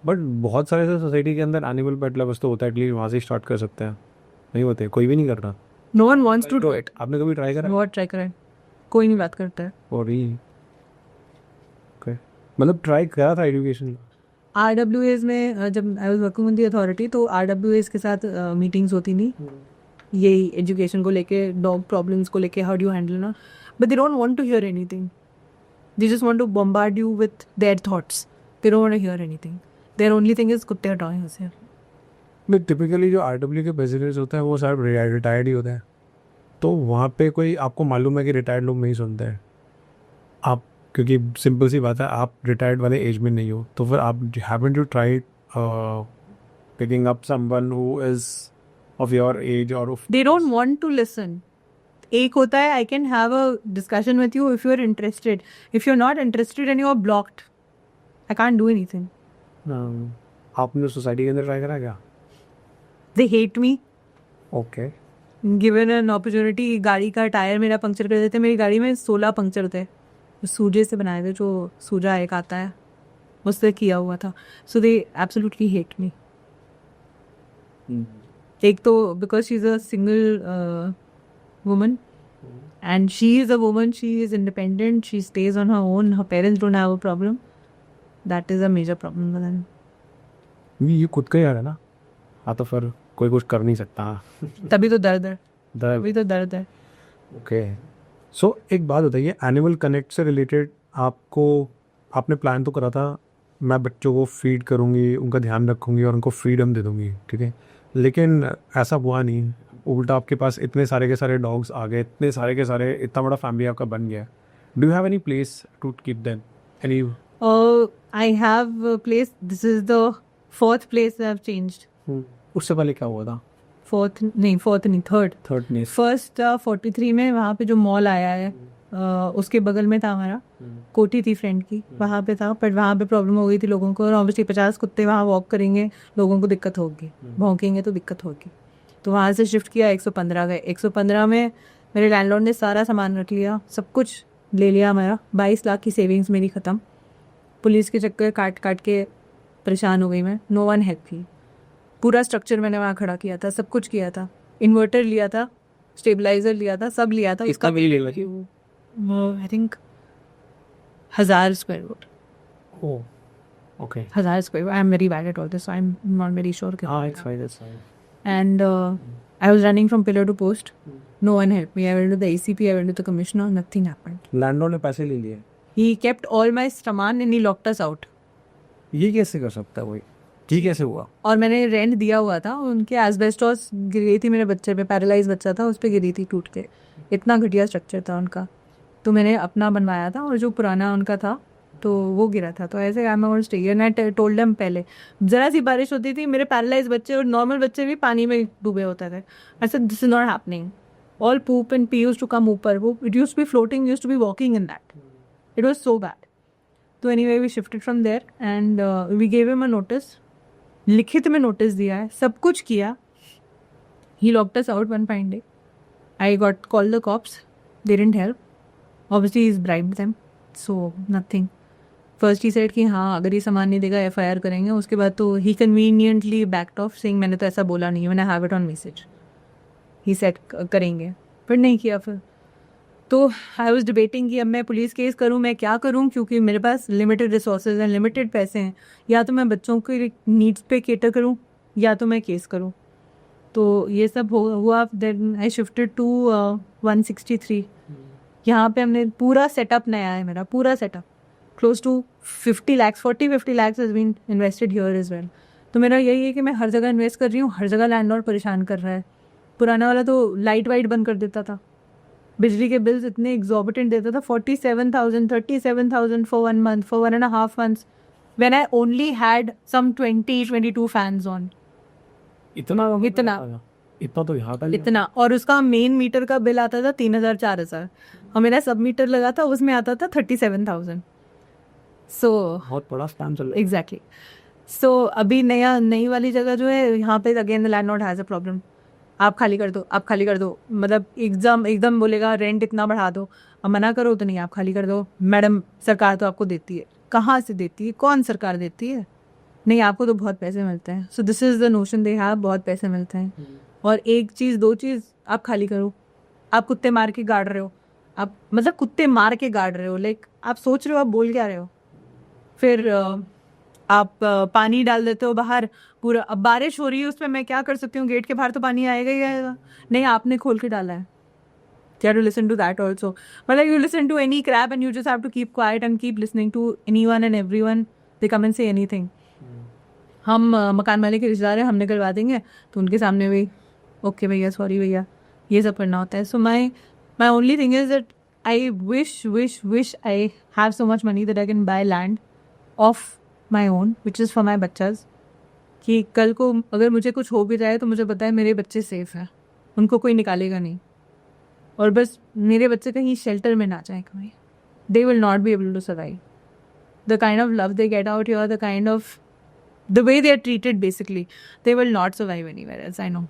But बहुत सारे ऐसे सोसाइटी के अंदर एनिमल पेट लवर्स तो होता है, एटलीस्ट वहाँ से स्टार्ट कर सकते हैं। नहीं होते, कोई भी नहीं कर रहा। No one wants to do it. आपने कभी ट्राई करा? बहुत ट्राई करें, कोई नहीं बात करता है। और ही ओके, मतलब ट्राई करा था एजुकेशन। RWAs में जब I was working with the authority, तो RWAs के साथ मीटिंग्स होती थी यही एजुकेशन को लेके, डॉग प्रॉब्लम्स को लेके, हाउ डू यू हैंडल ना, but they don't want to hear anything, they just want to bombard you with their thoughts, they don't want to hear anything, their only thing is कुत्ते हटाओ यहाँ से। But typically जो RW के presidents होते हैं वो सारे रिटायर्ड ही होते हैं, तो वहाँ पे कोई आपको मालूम है कि रिटायर्ड लोग नहीं सुनते हैं आप, क्योंकि सिंपल सी बात है, आप रिटायर्ड वाले एज में नहीं हो, तो फिर आप haven't you tried picking up someone who is of your age और They don't want to listen. एक होता है I can have a discussion with you if you are interested. If you're not interested and you are blocked, I can't do anything. आपने society के अंदर try करा क्या? They hate me. Okay Given an opportunity, गाड़ी का tyre मेरा puncture कर देते। मेरी गाड़ी में 16 पंक्चर थे, सूजे से बनाए थे, जो सूजा एक आता है उससे किया हुआ था। So they absolutely hate me. एक तो because she is a single woman and she is a woman, she is independent, she stays on her own, her parents don't have a problem, that is a major problem for them. ये खुद का ही यार है ना, हाँ, तो फिर कोई कुछ कर नहीं सकता। तभी तो दर्द है, तभी तो दर्द है। ओके, सो एक बात बताइए, एनिमल कनेक्ट से रिलेटेड आपने प्लान तो करा था, मैं बच्चों को फीड करूँगी, उनका ध्यान रखूँगी और उनको फ्रीडम दे दूँगी, ठीक है, लेकिन ऐसा हुआ नहीं। उल्टा आपके पास इतने सारे के सारे डॉग्स आ गए, इतने सारे के सारे, इतना बड़ा फैमिली आपका बन गया। Do you have any place to keep them? Any? I have place, this is the 4th place I have changed. उससे पहले क्या हुआ था? 4th नहीं, थर्ड नहीं। फर्स्ट 43 में वहाँ पे जो मॉल आया है, उसके बगल में था हमारा, कोठी थी फ्रेंड की, वहाँ पे था, पर वहाँ पे प्रॉब्लम हो गई थी लोगों को, और ऑब्वियसली 50 कुत्ते वहाँ वॉक करेंगे, लोगों को दिक्कत होगी, भौंकेंगे तो दिक्कत होगी। तो वहाँ से शिफ्ट किया, 115 गए। 115 में मेरे लैंडलॉर्ड ने सारा सामान रख लिया, सब कुछ ले लिया हमारा, 22 लाख की सेविंग्स मेरी ख़त्म। पुलिस के चक्कर काट काट के परेशान हो गई मैं, नो वन हेल्प मी। पूरा स्ट्रक्चर मैंने वहाँ खड़ा किया था, सब कुछ किया था, इन्वर्टर लिया था, स्टेबलाइजर लिया था, सब लिया था। इसका भी ले लो कि I think 1000 square foot. Oh okay, 1000 square foot. I am very bad at all this, I am not very sure. हाँ, it's fine, it's fine. And I was running from pillar to post. No one helped me. I went to the ACP, I went to the commissioner, nothing happened. Landlord ने पैसे ले लिए? He kept all my सामान and he locked us out. ये कैसे कर सकता है कोई? ये कैसे हुआ? और मैंने रेंट दिया हुआ था, उनके एस्बेस्टॉस गिर गई थी मेरे बच्चे पे, पैरालाइज बच्चा था, उस पर गिरी थी टूट के। इतना घटिया स्ट्रक्चर था उनका, तो मैंने अपना बनवाया था, और जो पुराना उनका था तो वो गिरा था। तो ऐसे I am going to stay here, and I told them पहले, ज़रा सी बारिश होती थी, मेरे पैरालाइज बच्चे और नॉर्मल बच्चे भी पानी में डूबे होते थे। I said this is not happening, all poop and pee used to come ऊपर, वो it used to be floating, used to be walking in that, it was so bad. तो anyway we shifted from there and we gave him a notice, लिखित में notice दिया है, सब कुछ किया। He locked us out one fine day, I got call the cops, they didn't help, obviously he is bribed them, so nothing. First he said कि हाँ अगर ये सामान नहीं देगा FIR करेंगे. उसके बाद तो ही कन्वीनियंटली बैक्ड ऑफ सेइंग मैंने तो ऐसा बोला नहीं है, मैंने have it on message. He said करेंगे, पर नहीं किया. फिर तो आई वॉज डिबेटिंग कि अब मैं पुलिस केस करूँ, मैं क्या करूँ, क्योंकि मेरे पास लिमिटेड रिसोर्सेज हैं, लिमिटेड पैसे हैं. या तो मैं बच्चों के नीड्स पे केटर करूँ या तो मैं केस करूँ. तो ये सब हुआ. Then I shifted to 163. यहाँ पे हमने पूरा सेटअप नया है, मेरा पूरा setup close to 50 lakhs 40-50 lakhs has been invested here as well. तो मेरा यही है कि मैं हर जगह इन्वेस्ट कर रही हूँ, हर जगह लैंडलॉर्ड परेशान कर रहा है. पुराना वाला तो लाइट वाइट बंद कर देता था, बिजली के बिल्स इतने एग्जॉर्बिटेंट देता था, 47,000 37,000 for 1 month, for 1.5 months, when I only had some 20-22 fans on. इतना तो यहाँ का इतना. और उसका मेन मीटर का बिल आता था 3,000-4,000 और मेरा सब मीटर लगा था उसमें आता था 37,000. सो बहुत बड़ा स्पैम चल रहा है. एग्जैक्टली. सो अभी नई वाली जगह जो है यहाँ पे again the landlord has a problem. आप खाली कर दो, आप खाली कर दो, मतलब एकदम बोलेगा रेंट इतना बढ़ा दो. अब मना करो तो नहीं, आप खाली कर दो. मैडम सरकार तो आपको देती है. कहाँ से देती है? कौन सरकार देती है? नहीं, आपको तो बहुत पैसे मिलते हैं. So this is the notion they have, बहुत पैसे मिलते हैं. और एक चीज़ 2 चीज़ आप खाली करो. आप कुत्ते मार के गाड़ रहे हो, आप मतलब कुत्ते मार के गाड़ रहे हो. लाइक आप सोच रहे हो आप बोल क्या रहे हो. फिर आप पानी डाल देते हो बाहर पूरा. अब बारिश हो रही है, उस पर मैं क्या कर सकती हूँ? गेट के बाहर तो पानी आएगा ही आएगा. नहीं, आपने खोल के डाला है. You have to listen to that also. But like you listen to any crap and you just have to keep quiet and keep listening to anyone and everyone. They come and say anything. हम मकान मालिक के रिश्तेदार हैं, हम निकलवा देंगे, तो उनके सामने भी ओके भैया, सॉरी भैया, ये सब करना होता है. सो my only thing is that I wish I have so much money that I can buy land of my own, which is for my बच्चास. कि कल को अगर मुझे कुछ हो भी जाए तो मुझे पता है मेरे बच्चे सेफ हैं, उनको कोई निकालेगा नहीं. और बस मेरे बच्चे कहीं शेल्टर में ना जाए कहीं. They will not be able to survive. The kind of love they get out here, the kind of the way they are treated, basically, they will not survive anywhere else. I know.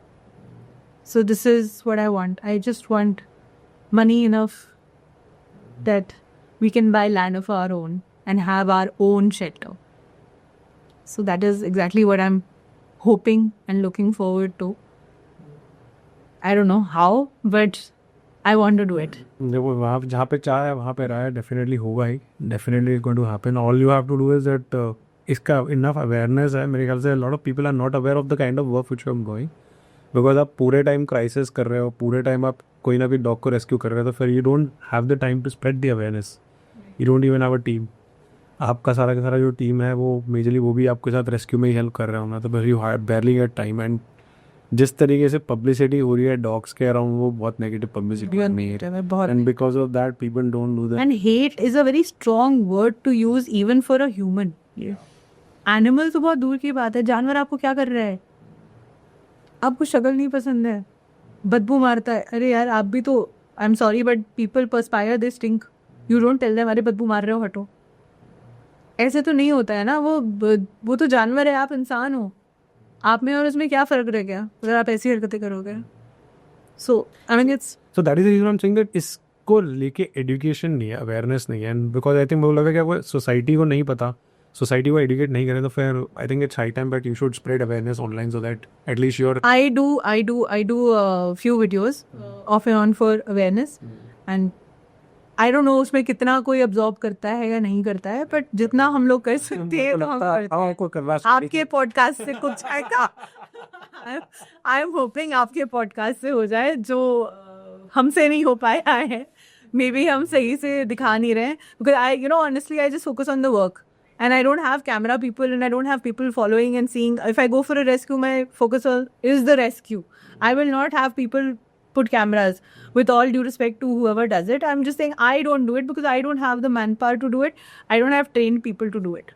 So this is what I want. I just want money enough that we can buy land of our own and have our own shelter. So that is exactly what I'm hoping and looking forward to. I don't know how, but I want to do it. देखो वहाँ जहाँ पे चाह है वहाँ पे रहा है, डेफिनेटली होगा ही, definitely is going to happen. All you have to do is that इसका इनफ अवेयरनेस है. मेरे ख्याल से lot of people are not aware of the kind of work which you are going, because आप पूरे time crisis कर रहे हो, पूरे टाइम आप कोई ना कोई डॉग को रेस्क्यू कर रहे हो, तो फिर you don't have the time to spread the awareness. You don't even have a team. आपका सारा का सारा जो टीम है वो मेजरली वो भी आपके साथ रेस्क्यू में ही हेल्प कर रहा होना, तो बस यू बैरली गेट टाइम. एंड जिस तरीके से पब्लिसिटी हो रही है डॉग्स के अराउंड, वो बहुत नेगेटिव पब्लिसिटी है. And because of that people don't do that. And hate is a very strong word to use even for a human. Animal तो बहुत दूर की बात है. जानवर आपको क्या कर रहा है? आपको शक्ल नहीं पसंद है, बदबू मारता है. अरे यार आप भी तो, I am sorry but people perspire, they stink. You don't tell them अरे बदबू मार रहे हो, हटो. ऐसे तो नहीं होता है ना. वो तो जानवर है, आप इंसान हो. आप में और उसमें क्या फ़र्क रह गया अगर आप ऐसी हरकतें करोगे? So I mean it's so that is the reason I am saying that इसको लेके एजुकेशन नहीं है, अवेयरनेस नहीं है. एंड बिकॉज आई थिंक मुझे लगा कि वो सोसाइटी को नहीं पता, सोसाइटी को एजुकेट नहीं करें, तो फिर आई think it's high time that you should spread awareness online so that at least your. I do few videos off and on for awareness, and I don't know उसमें कितना कोई absorb करता है या नहीं करता है, बट जितना हम लोग कर सकते हैं वो हम करते हैं. आपके पॉडकास्ट से कुछ आएगा. आई एम होपिंग आपके पॉडकास्ट से हो जाए जो हमसे नहीं हो पाया है. मे बी हम सही से दिखा नहीं रहे हैं, because I honestly I just focus on the work. And I don't have camera people and I don't have people following and seeing. If I go for a rescue, my focus is the rescue. I will not have people put cameras. With all due respect to whoever does it, I'm just saying I don't do it because I don't have the manpower to do it. I don't have trained people to do it.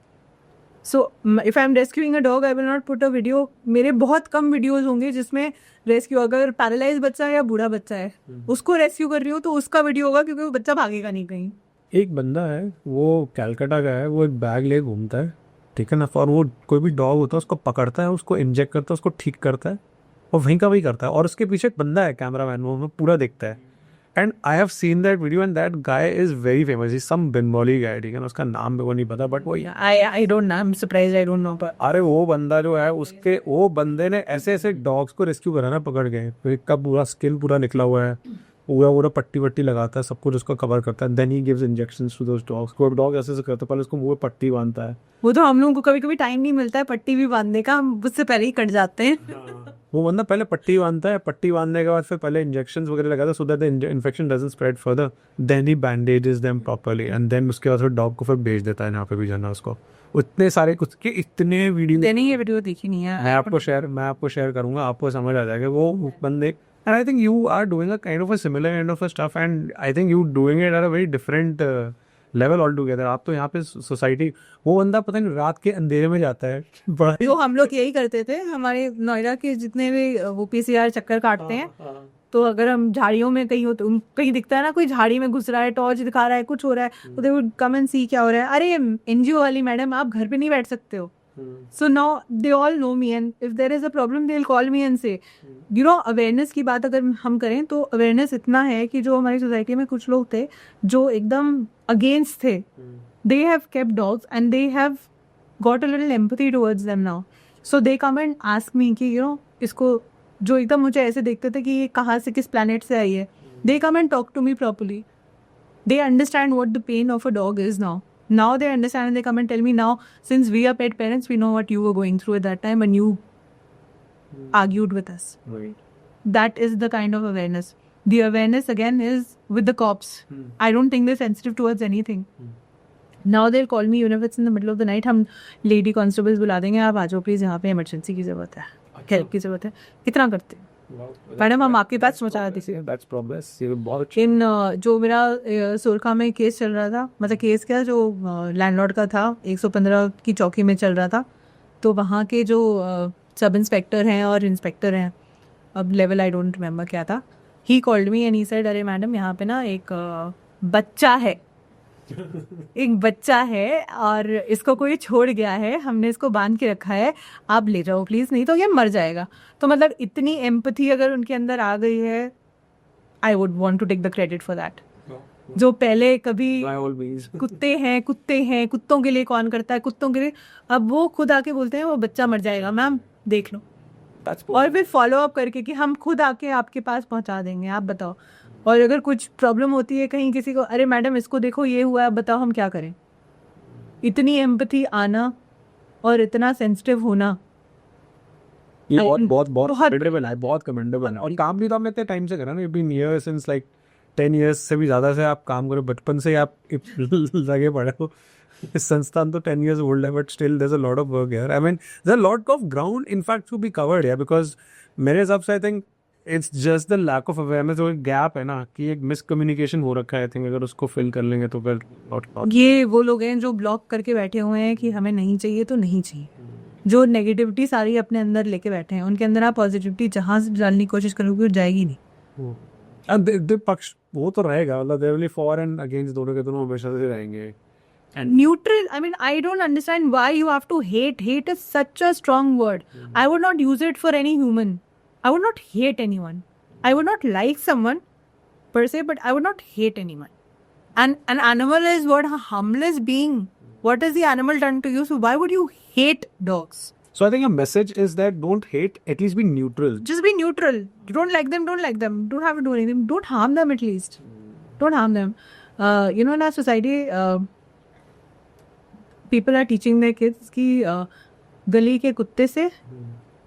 So if I'm rescuing a dog, I will not put a video. मेरे बहुत कम videos होंगे जिसमें rescue, अगर paralyse बच्चा है या बूढ़ा बच्चा है उसको रेस्क्यू कर रही हूँ तो उसका वीडियो होगा, क्योंकि वो बच्चा भागेगा नहीं कहीं. एक बंदा है वो कैलकाटा का है, वो एक बैग ले घूमता है, ठीक है ना, और वो कोई भी डॉग होता है उसको पकड़ता है, उसको इंजेक्ट करता है, उसको ठीक करता है और वहीं का वही करता है. और उसके पीछे एक बंदा है कैमरा मैन, वो पूरा देखता है. And I have seen that video and that guy is very famous, is some Bengali guy, ठीक है ना, उसका नाम मेरे को नहीं पता, बट वो I don't know. I'm surprised I don't know. But अरे वो बंदा जो है उसके, वो बंदे ने ऐसे ऐसे डॉग्स को रेस्क्यू करा ना पकड़ के, फिर इसका पूरा स्किल पूरा निकला हुआ है, पूरा पूरा पट्टी वट्टी लगाता है, सब कुछ उसको कवर करता है, then he gives injections to those dogs. कोई डॉग ऐसे ऐसे करता है, पहले उसको मुंह में पट्टी बांधता है। वो तो हम लोगों को कभी कभी टाइम नहीं मिलता है पट्टी भी बांधने का, हम उससे पहले ही कट जाते हैं। वो बंदा पहले पट्टी बांधता है, पट्टी बांधने के बाद फिर पहले इंजेक्शंस वगैरह लगाता है so that the infection doesn't spread further, then he bandages them properly and then उसके बाद फिर डॉग को फिर भेज देता है यहाँ पे भी जाना उसको। इतने सारे कुछ के इतने वीडियो मैंने ये वीडियो देखी नहीं है। मैं आपको शेयर करूंगा, आपको समझ आ जाएगा वो बंदे। And I think you are doing a kind of a similar kind of a stuff and I think you doing it at a very different level all together. आप तो यहाँ पे सोसाइटी, वो बंदा पता नहीं रात के अंधेरे में जाता है बड़ा जो हम लोग यही करते थे, हमारे नोएडा के जितने भी वो पीसीआर चक्कर काटते हैं, तो अगर हम झाड़ियों में कहीं होते, कहीं दिखता है ना कोई झाड़ी में घुस रहा है, टॉर्च दिखा रहा है, कुछ हो रहा है, तो दे वुड कम एंड सी क्या हो रहा है। अरे एनजीओ वाली मैडम, आप घर पे नहीं बैठ सकते हो। So now they all know me and if there is a problem they'll call me and say, you know, awareness की बात अगर हम करें तो awareness इतना है कि जो हमारी सोसाइटी में कुछ लोग थे जो एकदम against थे, they have kept dogs and they have got a little empathy towards them now. So they come and ask me कि you know, इसको जो एकदम मुझे ऐसे देखते थे कि ये कहाँ से, किस planet से आई है, they come and talk to me properly. They understand what the pain of a dog is now. Now they understand and they come and tell me now, since we are pet parents, we know what you were going through at that time and you argued with us. Right. That is the kind of awareness. The awareness again is with the cops. I don't think they're sensitive towards anything. Now they'll call me even if it's in the middle of the night. हम lady constables बुला देंगे, आप आ जाओ please, यहाँ पे emergency की जरूरत है, हेल्प की जरूरत है। कितना करते हैं मैडम, हम आपके पास पहुँचा दीजिए। That's progress. ये बहुत अच्छी। इन जो मेरा सुरखा में केस चल रहा था, मतलब केस क्या, जो लैंडलॉर्ड का था, 115 की चौकी में चल रहा था, तो वहाँ के जो सब इंस्पेक्टर हैं और इंस्पेक्टर हैं, अब लेवल आई डोंट रिमेम्बर क्या था, ही called me and he said, अरे मैडम यहाँ पे ना एक बच्चा है, एक बच्चा है और इसको कोई छोड़ गया है, हमने इसको बांध के रखा है, आप ले जाओ प्लीज, नहीं तो ये मर जाएगा। तो मतलब इतनी एम्पैथी अगर उनके अंदर आ गई है, I would want to take the credit for that. जो पहले कभी कुत्ते हैं कुत्तों के लिए कौन करता है, कुत्तों के लिए, अब वो खुद आके बोलते हैं वो बच्चा मर जाएगा मैम, देख लो, और फिर फॉलो अप करके कि हम खुद आके आपके पास पहुंचा देंगे, आप बताओ। और अगर कुछ प्रॉब्लम होती है कहीं किसी को, अरे मैडम इसको देखो ये हुआ है, बताओ हम क्या करें। इतनी एम्पैथी आना और इतना सेंसिटिव होना, ये बहुत कमेंडेबल है, बहुत कमेंडेबल है। और काम भी तो हमने इतने टाइम से करा ना, been here since like 10 years से भी ज़्यादा से आप काम करो, बचपन से ही आप लगे पड़े हो। इस संस्थान तो 10 years old है, but still there is a lot of work here. I mean there a lot of ground in fact to be covered here, because मेरे हिसाब से I think it's just the lack of awareness, जो gap है ना, कि एक miscommunication हो रखा है। आई थिंक अगर उसको फिल कर लेंगे तो फिर ये वो लोग हैं जो ब्लॉक करके बैठे हुए हैं कि हमें नहीं चाहिए तो नहीं चाहिए, जो नेगेटिविटी सारी अपने अंदर लेके बैठे हैं, उनके अंदर आप पॉजिटिविटी जहाँ से डालने की कोशिश करोगे वो जाएगी नहीं। पक्ष वो तो रहेगा, मतलब they will for and against, दोनों के दोनों हमेशा से रहेंगे। Neutral, I mean, I don't understand why you have to hate. Hate is such a strong word. I would not use it for any human. I would not hate anyone. I would not like someone per se, but I would not hate anyone. And an animal is what, a harmless being. What has the animal done to you? So why would you hate dogs? So I think a message is that don't hate, at least be neutral. Just be neutral. You don't like them, don't like them. Don't have to do anything. Don't harm them at least. Don't harm them. You know, in our society, people are teaching their kids कि गली के कुत्ते से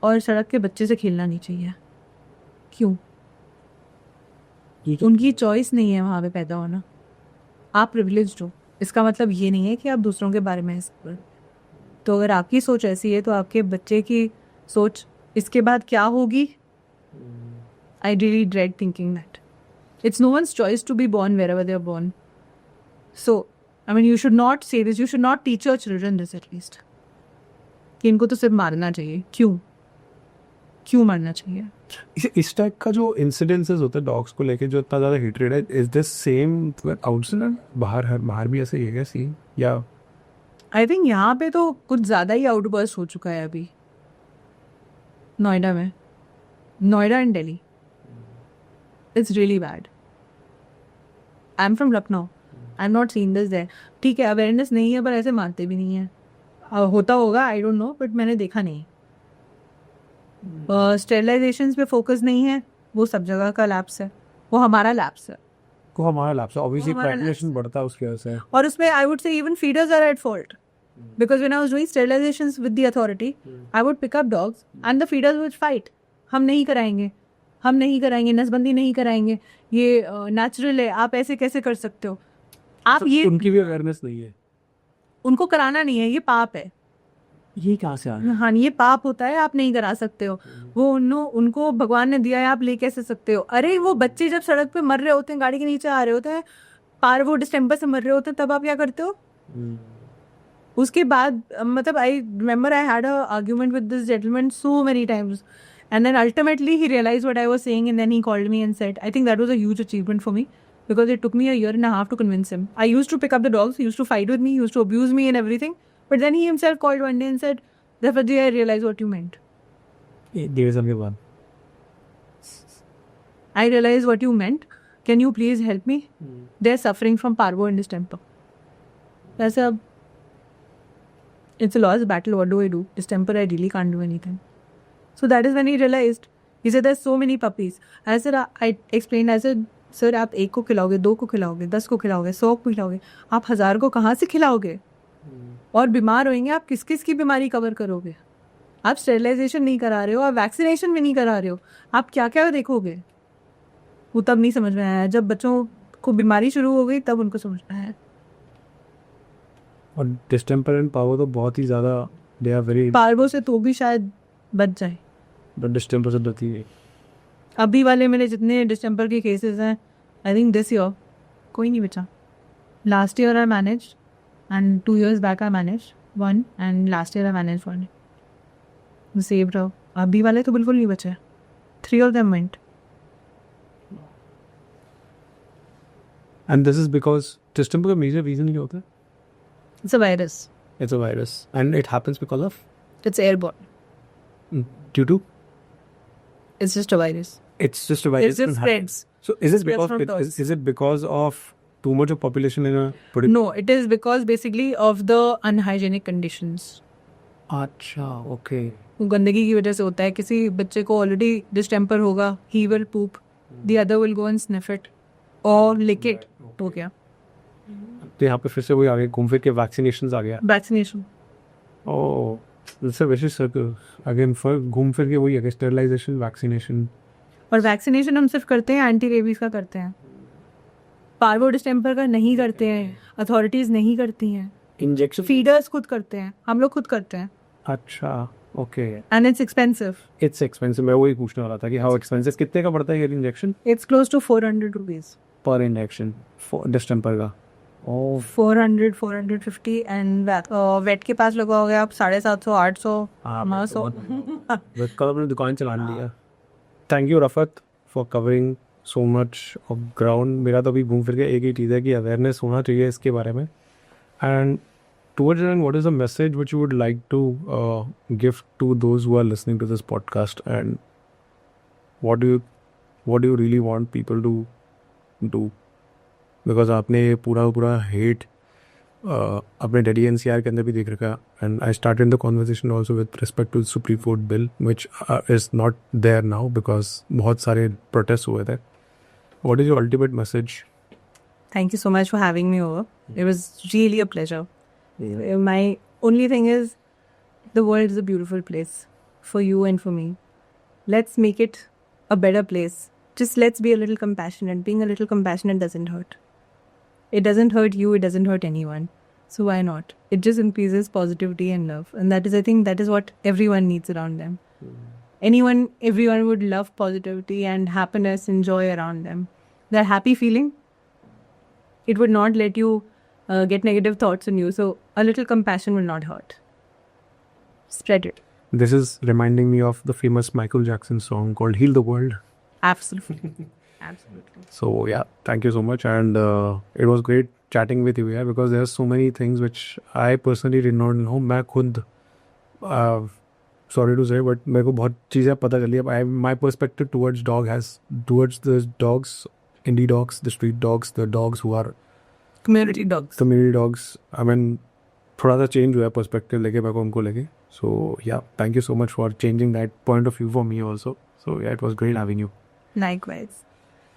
और सड़क के बच्चे से खेलना नहीं चाहिए। क्यों? उनकी चॉइस नहीं है वहाँ पे पैदा होना, आप प्रिविलेज्ड हो। इसका मतलब ये नहीं है कि आप दूसरों के बारे में तो अगर आपकी सोच ऐसी है तो आपके बच्चे की सोच इसके बाद क्या होगी? I really dread thinking that. It's no one's choice to be born wherever they are born. So, I mean, you should not say this. You should not teach your children this at least. कि इनको तो सिर्फ मारना चाहिए। क्यों मारना चाहिए? इस टाइप का जो इंसिडेंसेस होते हैं डॉग्स को लेके, जो इतना ज़्यादा हेट्रेड है, इज दिस सेम आउटसाइड? बाहर भी ऐसे ही है सीन? या आई थिंक यहाँ पे तो कुछ ज़्यादा ही आउटबर्स्ट हो चुका है अभी नोएडा में, Noida and Delhi. It's really bad. I am from Lucknow, I am not seen this there. ठीक है, अवेयरनेस नहीं है, पर ऐसे मारते भी नहीं है. होता होगा, आई डोंट नो, बट मैंने देखा नहीं. स्टेरिलाइजेशन पे फोकस नहीं है, वो सब जगह का लैप्स है, वो हमारा लैप्स है. को हमारा लैप्स ऑब्वियसली हमारा प्रेगनेशन बढ़ता है उसकी वजह से. और उसमें I would say even feeders are at fault, because when I was doing sterilizations with the authority, I would pick up dogs and the feeders would fight. हम नहीं कराएंगे, हम नहीं कराएंगे, नसबंदी नहीं कराएंगे, ये नेचुरल है, आप ऐसे कैसे कर सकते हो. आप ये उनकी भी अवेयरनेस नहीं है. उनको कराना नहीं है, ये पाप है. ये कहाँ से आ गया? हाँ, ये पाप होता है, आप नहीं करा सकते हो. वो उनको भगवान ने दिया है, आप ले कैसे सकते हो. अरे वो बच्चे जब सड़क पे मर रहे होते हैं, गाड़ी के नीचे आ रहे होते हैं, पार वो डिस्टेम्पर से मर रहे होते हैं, तब आप क्या करते हो. उसके बाद मतलब I remember I had a argument with this gentleman so many times, and then ultimately he realised what I was saying, and then he called me and said, I think that was a huge achievement for me, because it took me a year and a half to convince him. I used to pick up the dogs, he used to fight with me, he used to abuse me and everything, but then he himself called one day and said, Zafarji, I realized what you meant. के बाद I realized what you meant. Can you please help me? They're suffering from parvo and distemper. That's it's a lost battle. What do I do? Distemper, I really can't do anything. So that is when he realized. He said, there's so many puppies. I said, I explained, I said, sir आप 1 को खिलाओगे, 2 को खिलाओगे, 10 को खिलाओगे, 100 को खिलाओगे, आप 1000 को कहाँ से खिलाओगे. और बीमार होएंगे, आप किस किस की बीमारी कवर करोगे. आप स्टेरिलाइजेशन नहीं करा रहे हो, आप वैक्सीनेशन भी नहीं करा रहे हो, आप क्या क्या देखोगे. वो तब नहीं समझ में आया, जब बच्चों को बीमारी शुरू हो गई तब उनको समझ में आया. और डिस्टेम्पर एंड पावर तो बहुत ही ज़्यादा दे आर वेरी. पार्वो से तो भी शायद बच जाए, बट डिस्टेम्पर से डरती है. अभी वाले मेरे जितने डिस्टेम्पर के केसेस हैं, आई थिंक दिस ईयर कोई नहीं बचा. Last year I manage, and 2 years back I manage 1, and last year I manage 1. Save रहो. अभी वाले तो बिल्कुल नहीं बचे. 3 of them went. And this is because distemper का मेजर रीजन क्या होता है? It's a virus. It's a virus and it happens because of It's airborne. due to It's just a virus. it's just a virus. It just spreads. So is it Spreads because from dogs. is it because of too much of population in a particular? No, it is because basically of the unhygienic conditions. अच्छा, okay. वो गंदगी की वजह से होता है. किसी बच्चे को ऑलरेडी डिस्टेम्पर होगा, he will poop, the other will go and sniff it or lick it. हो गया तो यहाँ पे फिर से वही आ गया, घूम फिर के वैक्सीनेशंस आ गया. Vaccination. Oh, it's a vicious circle again. फिर घूम फिर के वही आ गया, स्टेरिलाइजेशन, वैक्सीनेशन. और वैक्सीनेशन हम सिर्फ करते हैं एंटी रेबीज का करते हैं, पार्वो डिस्टेम्पर का नहीं करते हैं. अथॉरिटीज नहीं करती हैं. इंजेक्शन फीडर्स खुद करते हैं, हम लोग खुद करते हैं. अच्छा, okay. And it's expensive. It's expensive. मैं वही पूछने वाला था कि हाउ एक्सपेंसिव, कितने का पड़ता है ये injection it's close to 400 rupees पर इंजेक्शन डिस्टेम्पर का? ओह, 400 450. एंड वेट के पास लगवाओगे आप 750 800 900. कल अपनी दुकान चलाने लिया. Thank you Rafat for covering so much of ground. मेरा तो अभी घूम फिर के एक ही चीज़ है कि अवेयरनेस होना चाहिए इसके बारे में. And towards the end, what is the message which you would like to give to those who are listening to this podcast, and what do you really want people to do? Because आपने ये पूरा hate अपने daily NCR के अंदर भी देख रखा. and I started the conversation also with respect to the Supreme Court bill, which is not there now because बहुत सारे protests हुए थे. What is your ultimate message? Thank you so much for having me over. It was really a pleasure. My only thing is, the world is a beautiful place for you and for me. Let's make it a better place. Just let's be a little compassionate. Being a little compassionate doesn't hurt. It doesn't hurt you, it doesn't hurt anyone. So why not? It just increases positivity and love. And that is, I think, that is what everyone needs around them. Everyone would love positivity and happiness and joy around them. That happy feeling, it would not let you get negative thoughts on you. So a little compassion will not hurt. Spread it. This is reminding me of the famous Michael Jackson song called Heal the World. Absolutely. Absolutely. So yeah, thank you so much, and it was great chatting with you here, because there are so many things which I personally did not know. मैं खुद sorry to say, but मेरे को बहुत चीज़ें पता चली. अब my perspective towards the dogs indie dogs, the street dogs, the dogs who are Community dogs. community dogs. I mean, थोड़ा सा चेंज हुआ पर्सपेक्टिव लेके मैं उनको लेके. So yeah, thank you so much for changing that point of view for me also. So yeah, it was great having you. Likewise.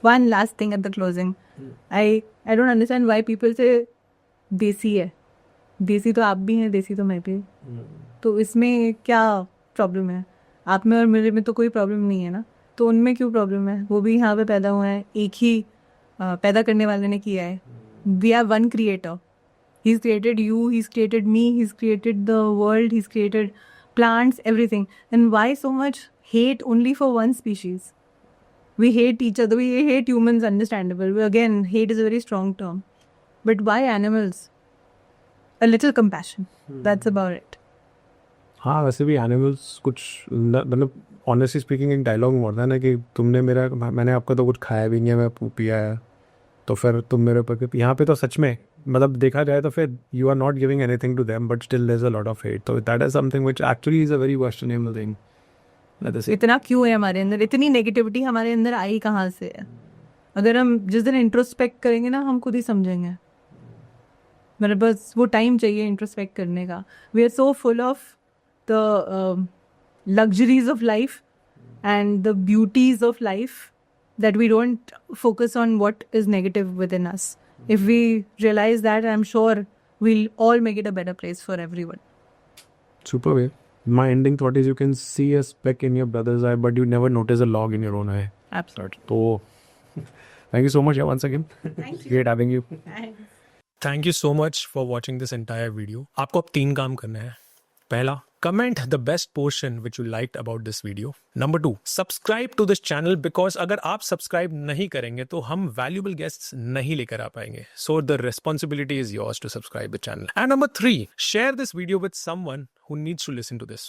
One last thing at the closing. I don't understand why people say देसी है. देसी तो आप भी हैं, देसी तो मैं भी. तो इसमें क्या प्रॉब्लम है? आप में और मेरे में तो कोई प्रॉब्लम नहीं है ना. तो उनमें क्यों प्रॉब्लम है? वो भी यहाँ पे पैदा हुए हैं. एक ही पैदा करने वाले ने किया है. We have one creator. He's created you, he's created me, he's created the world, he's created plants, everything. And why so much hate only for one species? We hate each other, we hate humans, understandable. Again, hate is a very strong term. But why animals? A little compassion. That's about it. हाँ वैसे भी animals कुछ मतलब honestly speaking एक dialogue बोलता है ना कि मैंने आपका तो कुछ खाया भी नहीं है, मैं पिया है, तो फिर तुम मेरे ऊपर. यहाँ पे तो सच में मतलब देखा जाए तो फिर you are not giving anything to them but still there is a lot of hate. तो that is something which actually is a very questionable thing. इतना क्यों है हमारे अंदर? इतनी नेगेटिविटी हमारे अंदर आई कहाँ से है? अगर हम जिस दिन इंट्रोस्पेक्ट करेंगे ना, हम खुद ही समझेंगे. मेरे बस वो टाइम चाहिए इंट्रोस्पेक्ट करने का. We are so full of the luxuries of life and the beauties of life that we don't focus on what is negative within us. If we realize that, I'm sure we'll all make it a better place for everyone. Super way. My ending thought is you can see a speck in your brother's eye but you never notice a log in your own eye. Absolutely. So thank you so much once again. Thank you. Great having you. Thanks. Thank you so much for watching this entire video. आपको अब 3 काम करना है. पहला, comment the best portion which you liked about this video. Number 2, subscribe to this channel because अगर आप subscribe नहीं करेंगे तो हम वैल्यूबल गेस्ट्स नहीं लेकर आ पाएंगे. So the responsibility is yours to subscribe the channel. And number 3, share this video with someone who needs to listen to this.